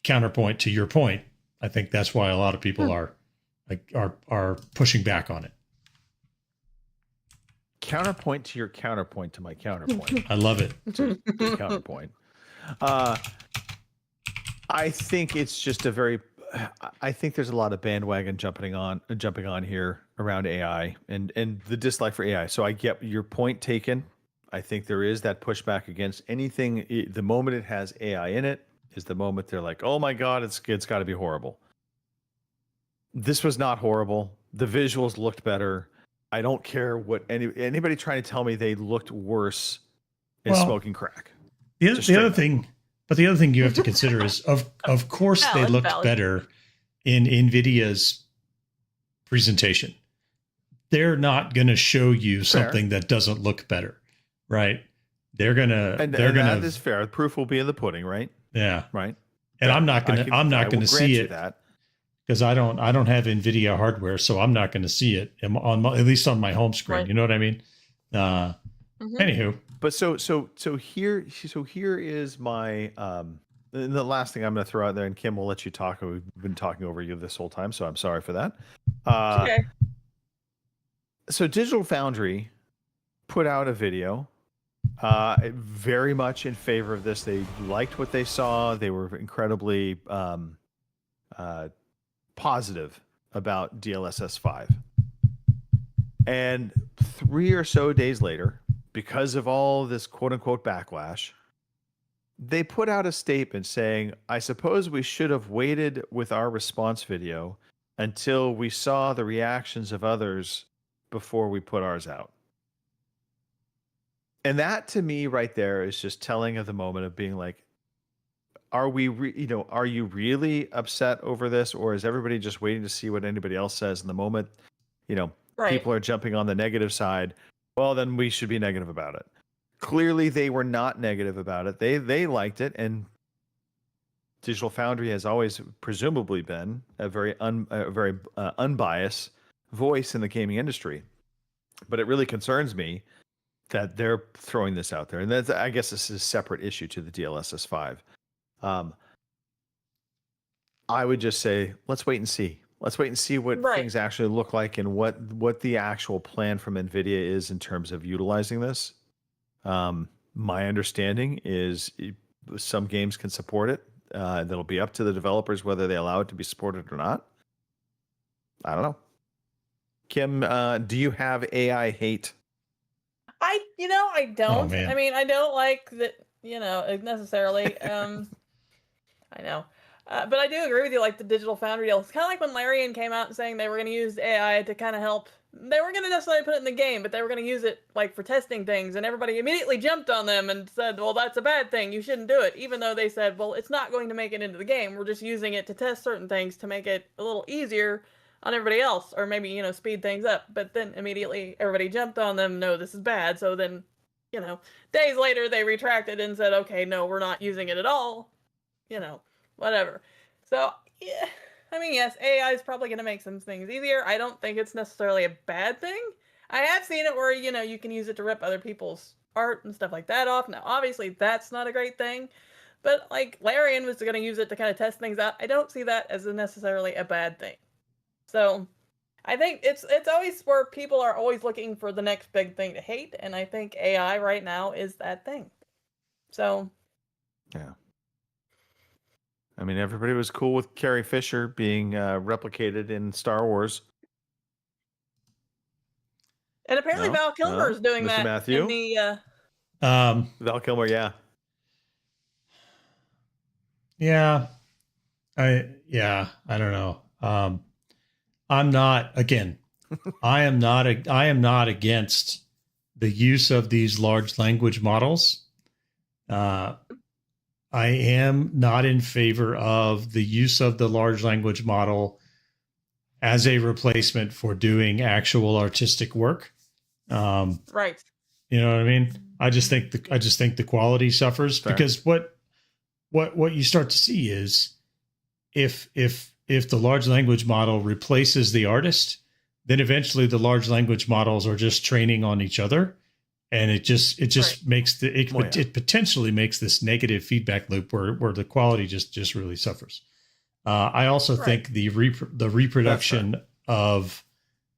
counterpoint to your point, I think that's why a lot of people are pushing back on it. Counterpoint to your counterpoint to my counterpoint. I love it. To counterpoint. I think it's just I think there's a lot of bandwagon jumping on here around AI and the dislike for AI. So I get your point taken. I think there is that pushback against anything. The moment it has AI in it is the moment they're like, oh my God, it's got to be horrible. This was not horrible. The visuals looked better. I don't care what anybody trying to tell me they looked worse is smoking crack. The other thing you have to consider is, of course, they looked better in NVIDIA's presentation. They're not going to show you something that doesn't look better, right? That is fair. The proof will be in the pudding, right? Yeah, right. And I'm not going to see it because I don't have NVIDIA hardware, so I'm not going to see it at least on my home screen. Right. You know what I mean? Anywho, but so here is my and the last thing I'm going to throw out there, and Kim, we'll let you talk. We've been talking over you this whole time, so I'm sorry for that. Okay. So Digital Foundry put out a video very much in favor of this. They liked what they saw. They were incredibly positive about DLSS 5. And 3 or so days later, because of all this quote-unquote backlash, they put out a statement saying, I suppose we should have waited with our response video until we saw the reactions of others before we put ours out. And that to me right there is just telling of the moment of being like, are you really upset over this, or is everybody just waiting to see what anybody else says? In the moment, people are jumping on the negative side. Well, then we should be negative about it. Clearly, they were not negative about it. They liked it, and Digital Foundry has always presumably been a very unbiased voice in the gaming industry. But it really concerns me that they're throwing this out there, and that's, I guess, this is a separate issue to the DLSS 5. I would just say, let's wait and see. Let's wait and see what things actually look like and what the actual plan from NVIDIA is in terms of utilizing this. My understanding is some games can support it. That'll be up to the developers whether they allow it to be supported or not. I don't know. Kim, do you have AI hate? I don't. Oh, I mean, I don't like that, necessarily. I know. But I do agree with you, like the Digital Foundry deal. It's kind of like when Larian came out saying they were going to use AI to kind of help. They weren't going to necessarily put it in the game, but they were going to use it like for testing things, and everybody immediately jumped on them and said, well, that's a bad thing. You shouldn't do it. Even though they said, well, it's not going to make it into the game. We're just using it to test certain things to make it a little easier on everybody else, or maybe, speed things up. But then immediately everybody jumped on them. No, this is bad. So then, days later they retracted and said, okay, no, we're not using it at all. Whatever. So, yeah, I mean, yes, AI is probably going to make some things easier. I don't think it's necessarily a bad thing. I have seen it where, you can use it to rip other people's art and stuff like that off. Now, obviously, that's not a great thing. But, like, Larian was going to use it to kind of test things out. I don't see that as necessarily a bad thing. So, I think it's always where people are always looking for the next big thing to hate. And I think AI right now is that thing. So, Yeah. I mean, everybody was cool with Carrie Fisher being replicated in Star Wars. And apparently No? Val Kilmer is doing Mr. that Matthew? in the Val Kilmer, yeah. Yeah. I don't know. I'm not, again, I am not against the use of these large language models. I am not in favor of the use of the large language model as a replacement for doing actual artistic work. right. You know what I mean? I just think the quality suffers. Fair. Because what you start to see is if the large language model replaces the artist, then eventually the large language models are just training on each other, and it just right. makes it potentially makes this negative feedback loop where the quality just really suffers. I also right. think the reproduction of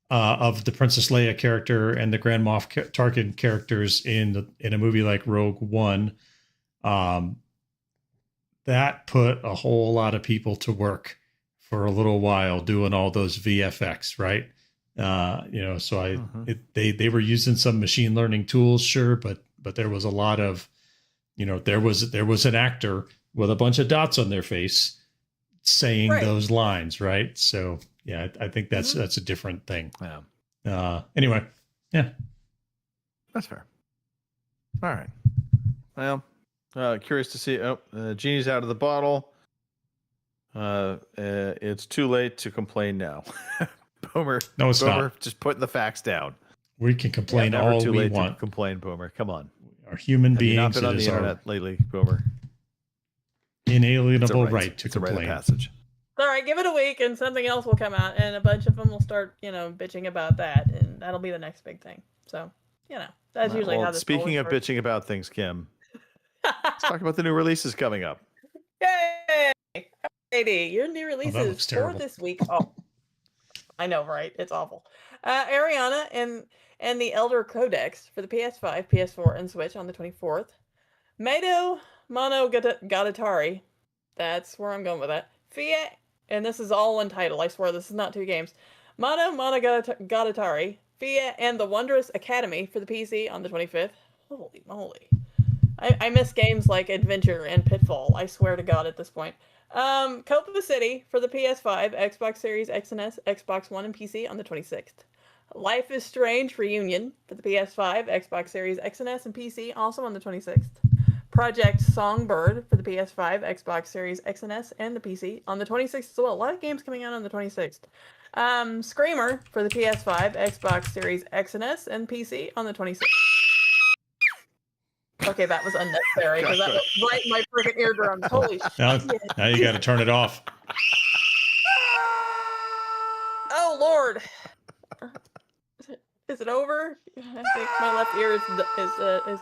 the Princess Leia character and the Grand Moff Tarkin characters in a movie like Rogue One, that put a whole lot of people to work for a little while doing all those VFX, right? So they were using some machine learning tools, sure, but there was a lot of, there was an actor with a bunch of dots on their face saying right. those lines, right? So yeah, I think that's a different thing. Yeah. Anyway, yeah, that's fair. All right. Well, curious to see. Genie's out of the bottle. It's too late to complain now. Boomer. No, it's Boomer, not. Just putting the facts down. We can complain all too we late want. To complain, Boomer. Come on. Our human beings. You've not been on the internet lately, Boomer. Inalienable right to complain. It's a rite of passage. All right, give it a week and something else will come out, and a bunch of them will start, bitching about that, and that'll be the next big thing. So, that's usually how this. Speaking of bitching about things, Kim, let's talk about the new releases coming up. Yay! Alrighty, your new releases for this week. Oh, I know, right? It's awful. Ariana and the Elder Codex for the PS5, PS4, and Switch on the 24th. Mado Monogatari. That's where I'm going with that. Fia, and this is all one title. I swear this is not 2 games. Mado Monogatari, Fia, and the Wondrous Academy for the PC on the 25th. Holy moly. I miss games like Adventure and Pitfall. I swear to God at this point. Copa City for the PS5, Xbox Series X and S, Xbox One, and PC on the 26th. Life is Strange Reunion for the PS5, Xbox Series X and S, and PC also on the 26th. Project Songbird for the PS5, Xbox Series X and S, and the PC on the 26th as well. A lot of games coming out on the 26th. Screamer for the PS5, Xbox Series X and S, and PC on the 26th. Okay, that was unnecessary because that was right in my freaking eardrum. Holy shit. Now you got to turn it off. Oh, Lord. Is it over? I think my left ear is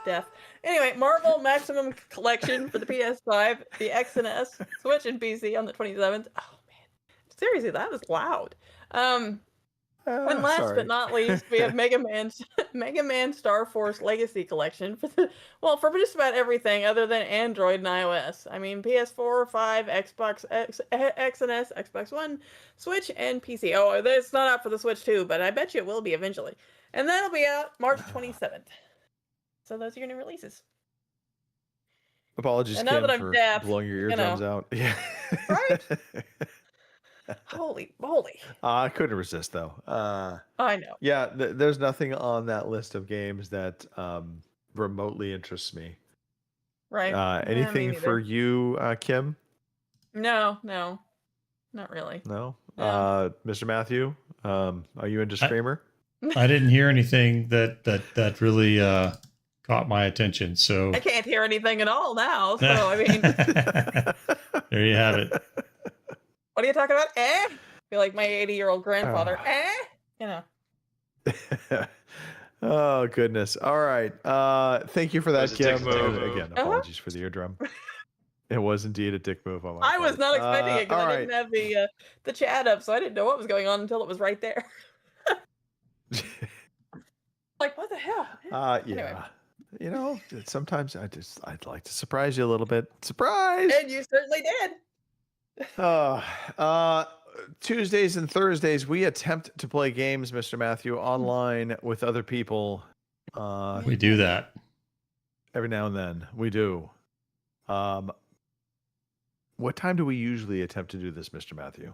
deaf. Anyway, Marvel Maximum Collection for the PS5, the X and S, Switch, and PC on the 27th. Oh, man. Seriously, that was loud. And last but not least, we have Mega Man Star Force Legacy Collection for just about everything other than Android and iOS. I mean, PS4, 5, Xbox X and S, Xbox One, Switch, and PC. Oh, it's not out for the Switch too, but I bet you it will be eventually. And that'll be out March 27th. So those are your new releases. Apologies, Kim, for blowing your eardrums out. Yeah. Right? Holy moly. I couldn't resist, though. I know. Yeah, there's nothing on that list of games that remotely interests me. Right. Anything for you, Kim? No, not really. No? Mr. Matthew, are you into Screamer? I didn't hear anything that really caught my attention. So I can't hear anything at all now. So, I mean. There you have it. What are you talking about? I feel like my 80-year-old grandfather. Oh, goodness. All right. Thank you for that, Kim. Again, apologies for the eardrum. It was indeed a dick move on my part. I was not expecting it because I didn't have the chat up, so I didn't know what was going on until it was right there. Like, what the hell? Yeah. Anyway. you know, sometimes I'd like to surprise you a little bit. Surprise! And you certainly did. Tuesdays and Thursdays, we attempt to play games, Mr. Matthew, online with other people. We do that. Every now and then. We do. What time do we usually attempt to do this, Mr. Matthew?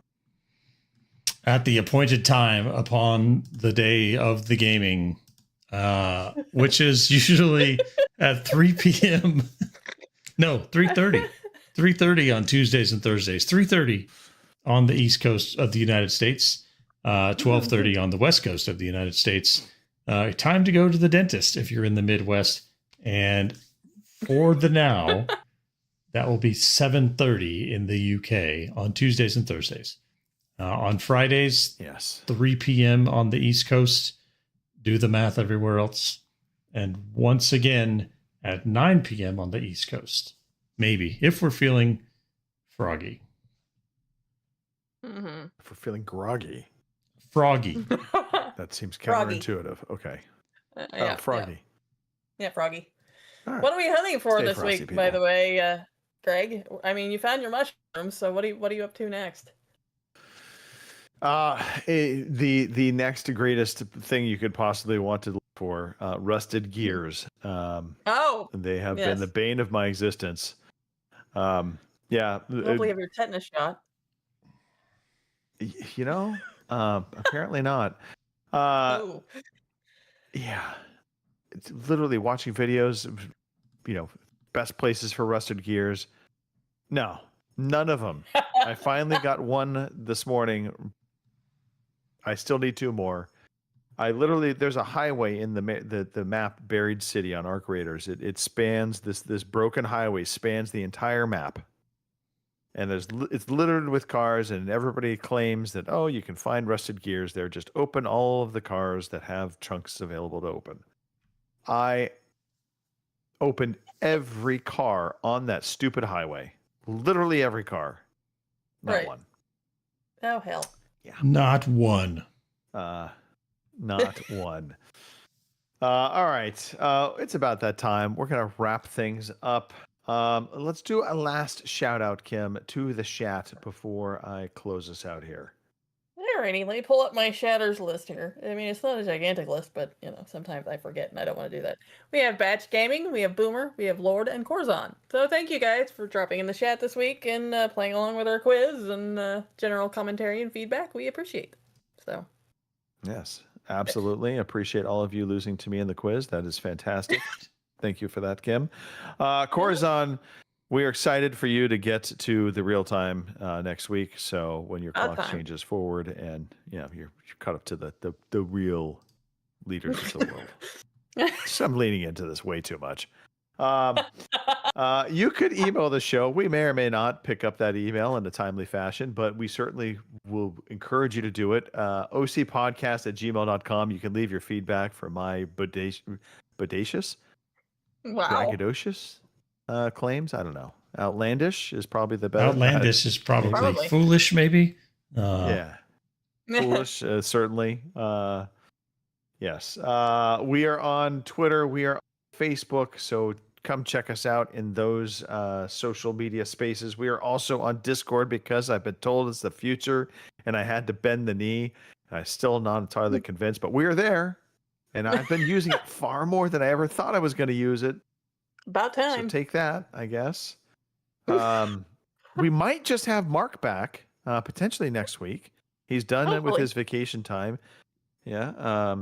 At the appointed time upon the day of the gaming, which is usually at 3 p.m. No, 3:30. 3:30 on Tuesdays and Thursdays. 3:30 on the East Coast of the United States. 12:30 on the West Coast of the United States. Time to go to the dentist if you're in the Midwest. And for the now, that will be 7:30 in the UK on Tuesdays and Thursdays. On Fridays, yes, 3 p.m. on the East Coast. Do the math everywhere else. And once again at 9 p.m. on the East Coast. Maybe, if we're feeling froggy. Mm-hmm. If we're feeling groggy. Froggy. That seems Froggy. counterintuitive. Okay. Yeah, froggy. Yeah, froggy. All right. What are we hunting for Stay this frosty, week, by people. the way, Greg? I mean, you found your mushrooms, so what are you up to next? The next greatest thing you could possibly want to look for, rusted gears. Oh, They have yes. been the bane of my existence. Yeah. Hopefully, you have your tetanus shot. You know, apparently not. Oh, Yeah. It's literally watching videos of, best places for rusted gears. No, none of them. I finally got one this morning. I still need 2 more. There's a highway in the map Buried City on Arc Raiders. It spans this broken highway spans the entire map. And it's littered with cars, and everybody claims that, oh, you can find rusted gears there. Just open all of the cars that have trunks available to open. I opened every car on that stupid highway. Literally every car. Not Right. one. oh hell. Not one. Not one. All right. It's about that time. We're going to wrap things up. Let's do a last shout out, Kim, to the chat before I close us out here. Alrighty, let me pull up my shatters list here. I mean, it's not a gigantic list, but sometimes I forget and I don't want to do that. We have Batch Gaming, we have Boomer, we have Lord, and Corzon. So thank you guys for dropping in the chat this week and playing along with our quiz and general commentary and feedback. We appreciate. So Yes, absolutely. Appreciate all of you losing to me in the quiz. That is fantastic. Thank you for that, Kim. Corazon, we are excited for you to get to the real time next week. So when your clock changes forward and you're caught up to the real leaders of the world. So I'm leaning into this way too much. You could email the show. We may or may not pick up that email in a timely fashion, but we certainly will encourage you to do it. ocpodcast@gmail.com. You can leave your feedback for my bodacious, braggadocious claims. I don't know. Outlandish is probably the best. Outlandish is probably foolish, maybe. Yeah. Foolish, certainly. Yes. We are on Twitter. We are on Facebook. So come check us out in those social media spaces. We are also on Discord because I've been told it's the future and I had to bend the knee. I'm still not entirely convinced, but we are there. And I've been using it far more than I ever thought I was going to use it. About time. So take that, I guess. We might just have Mark back potentially next week. He's done it with his vacation time. Yeah.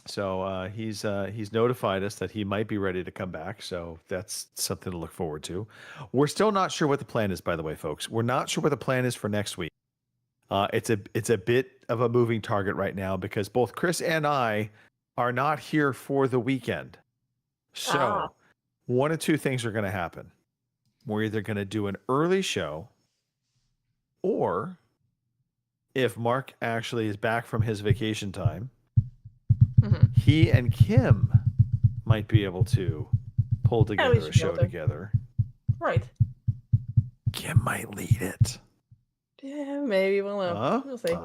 So he's notified us that he might be ready to come back. So that's something to look forward to. We're still not sure what the plan is, by the way, folks. We're not sure what the plan is for next week. It's a bit of a moving target right now because both Chris and I are not here for the weekend. So one of two things are going to happen. We're either going to do an early show, or if Mark actually is back from his vacation time, he and Kim might be able to pull together a show together. Right. Kim might lead it. Yeah, maybe we'll know. We'll see. Kim,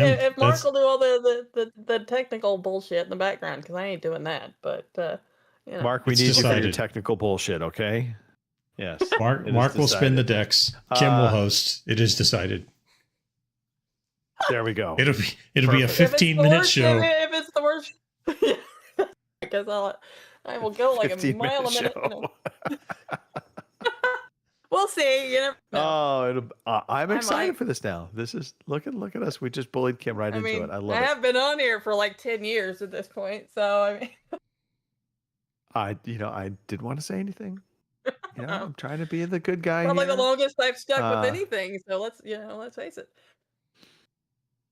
if Mark will do all the technical bullshit in the background, because I ain't doing that. But You know. Mark, we It's need you for your decided. technical bullshit, okay? Yes. Mark It is Mark will spin the decided. decks. Kim will host. It is decided. There we go. It'll be a Perfect. 15-minute show. If it's the worst, because I will go like a 15-minute mile a minute. show. We'll see. You never know. Oh, I'm excited might. for this now. This is look at us. We just bullied Kim right I into mean, it. I love I it. have been on here for like 10 years at this point, so I mean, I didn't want to say anything. I'm trying to be the good guy probably here. the longest I've stuck Uh, with anything. So let's face it.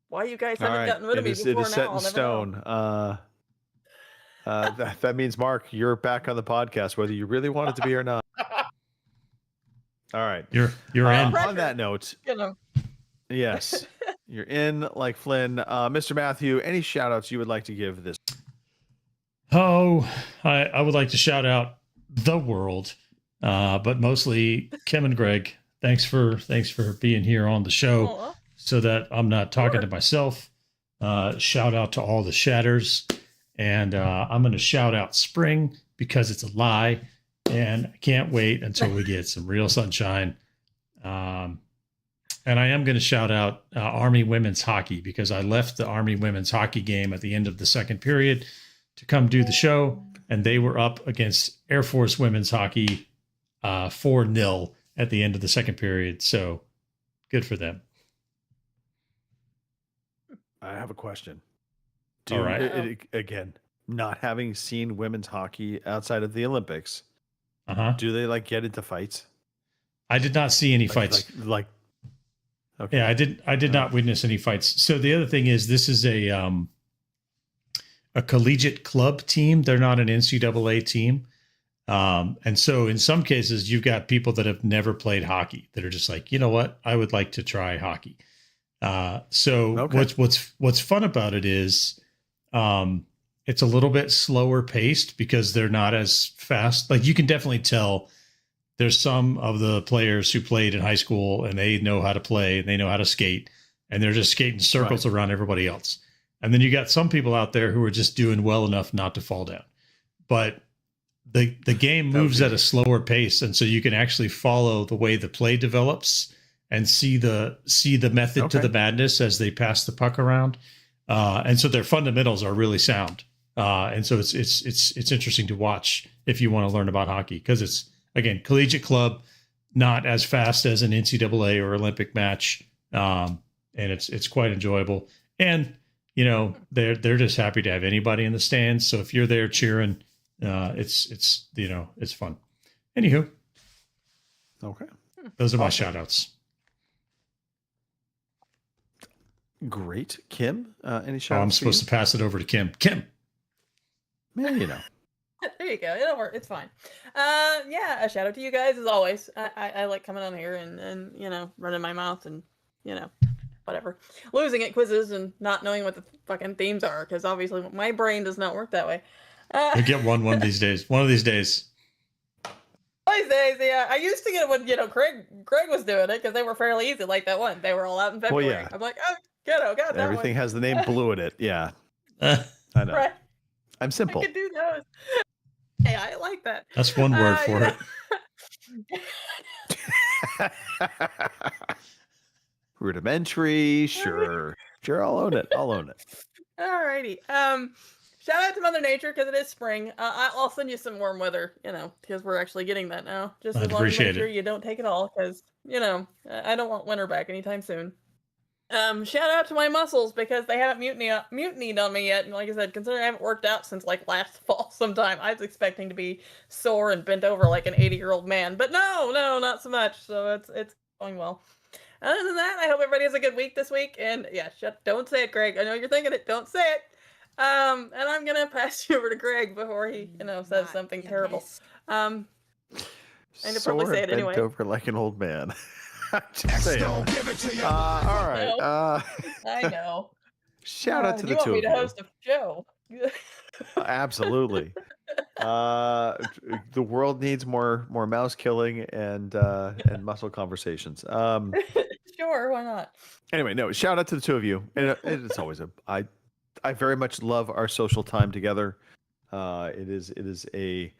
Why you guys All haven't right, gotten rid of me it before is now? set I'll in never know. stone. That means Mark, you're back on the podcast, whether you really want it to be or not. All right. You're in. On that note, You know, yes, you're in like Flynn. Mr. Matthew, any shout outs you would like to give this? Oh, I would like to shout out the world, but mostly Kim and Greg. Thanks for being here on the show, Aw. so that I'm not talking to myself. Shout out to all the shatters, and I'm going to shout out spring because it's a lie, and I can't wait until we get some real sunshine. And I am going to shout out Army women's hockey because I left the Army women's hockey game at the end of the second period to come do the show, and they were up against Air Force women's hockey 4-0 at the end of the second period. So good for them. I have a question. All right. Again, not having seen women's hockey outside of the Olympics, Uh-huh. do they get into fights? I did not see any fights. Okay. Yeah, I did not witness any fights. So the other thing is, this is a collegiate club team. They're not an NCAA team. And so in some cases, you've got people that have never played hockey that are just like, you know what, I would like to try hockey. Okay. What's fun about it is, it's a little bit slower paced because they're not as fast. Like you can definitely tell there's some of the players who played in high school and they know how to play and they know how to skate and they're just skating circles around everybody else. And then you got some people out there who are just doing well enough not to fall down. But the game moves at a slower pace, and so you can actually follow the way the play develops and see the method to the madness as they pass the puck around. And so their fundamentals are really sound. And so it's interesting to watch if you want to learn about hockey, because it's, again, collegiate club, not as fast as an NCAA or Olympic match. And it's quite enjoyable. And, they're just happy to have anybody in the stands. So if you're there cheering, it's fun. Anywho. Okay. Those are my shout outs. Great. Kim, any shout outs? I'm supposed to pass it over to Kim. Kim. Yeah, There you go. It'll work. It's fine. Yeah, a shout out to you guys as always. I like coming on here and running my mouth and whatever, losing at quizzes and not knowing what the fucking themes are, because obviously my brain does not work that way. You'll get one of these days. One of these days. These days, yeah. I used to get it when Greg was doing it because they were fairly easy, like that one. They were all out in February. yeah. I'm like, oh, God, that everything one. has the name Blue in it. Yeah, That's I know. Right. I'm I simple. could do those. Hey, I like that. one word for yeah. it. Rudimentary, sure. I'll own it. Alrighty. Shout out to Mother Nature because it is spring. I'll send you some warm weather, because we're actually getting that now. Just I'd as long as appreciate make sure it. you don't take it all, because I don't want winter back anytime soon. Shout out to my muscles because they haven't mutinied on me yet. And like I said, considering I haven't worked out since like last fall sometime, I was expecting to be sore and bent over like an 80-year-old man. But no, not so much. So it's going well. Other than that, I hope everybody has a good week this week. And yeah, don't say it, Greg. I know you're thinking it. Don't say it. And I'm gonna pass you over to Greg before he, says something terrible. And to probably say it bent anyway. over like an old man. Just saying. All right. I know. Shout out to the you want two me of to you. host a show? Absolutely. The world needs more mouse killing and muscle conversations. Sure, why not? Anyway, no, shout out to the two of you. And it's always I very much love our social time together. It is a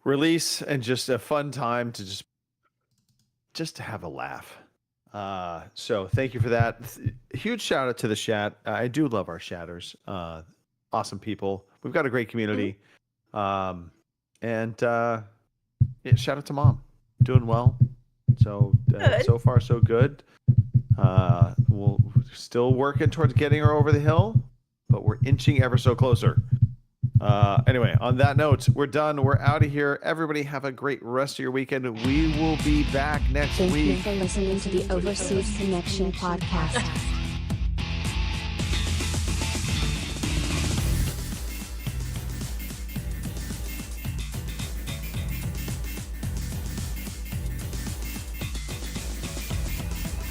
release and just a fun time to just to have a laugh. So thank you for that. Huge shout out to the chat. I do love our chatters. Awesome people. We've got a great community. Yeah, shout out to Mom. Doing well. So so far so good. We'll still working towards getting her over the hill, but we're inching ever so closer. Anyway, on that note, we're done. We're out of here. Everybody have a great rest of your weekend. We will be back next week. Thank you for listening to the Overseas Connection podcast.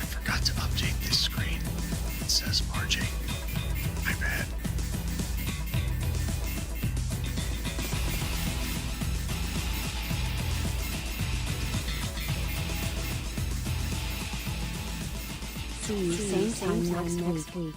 I forgot to update this screen. It says RJ. My bad. See you same time next week.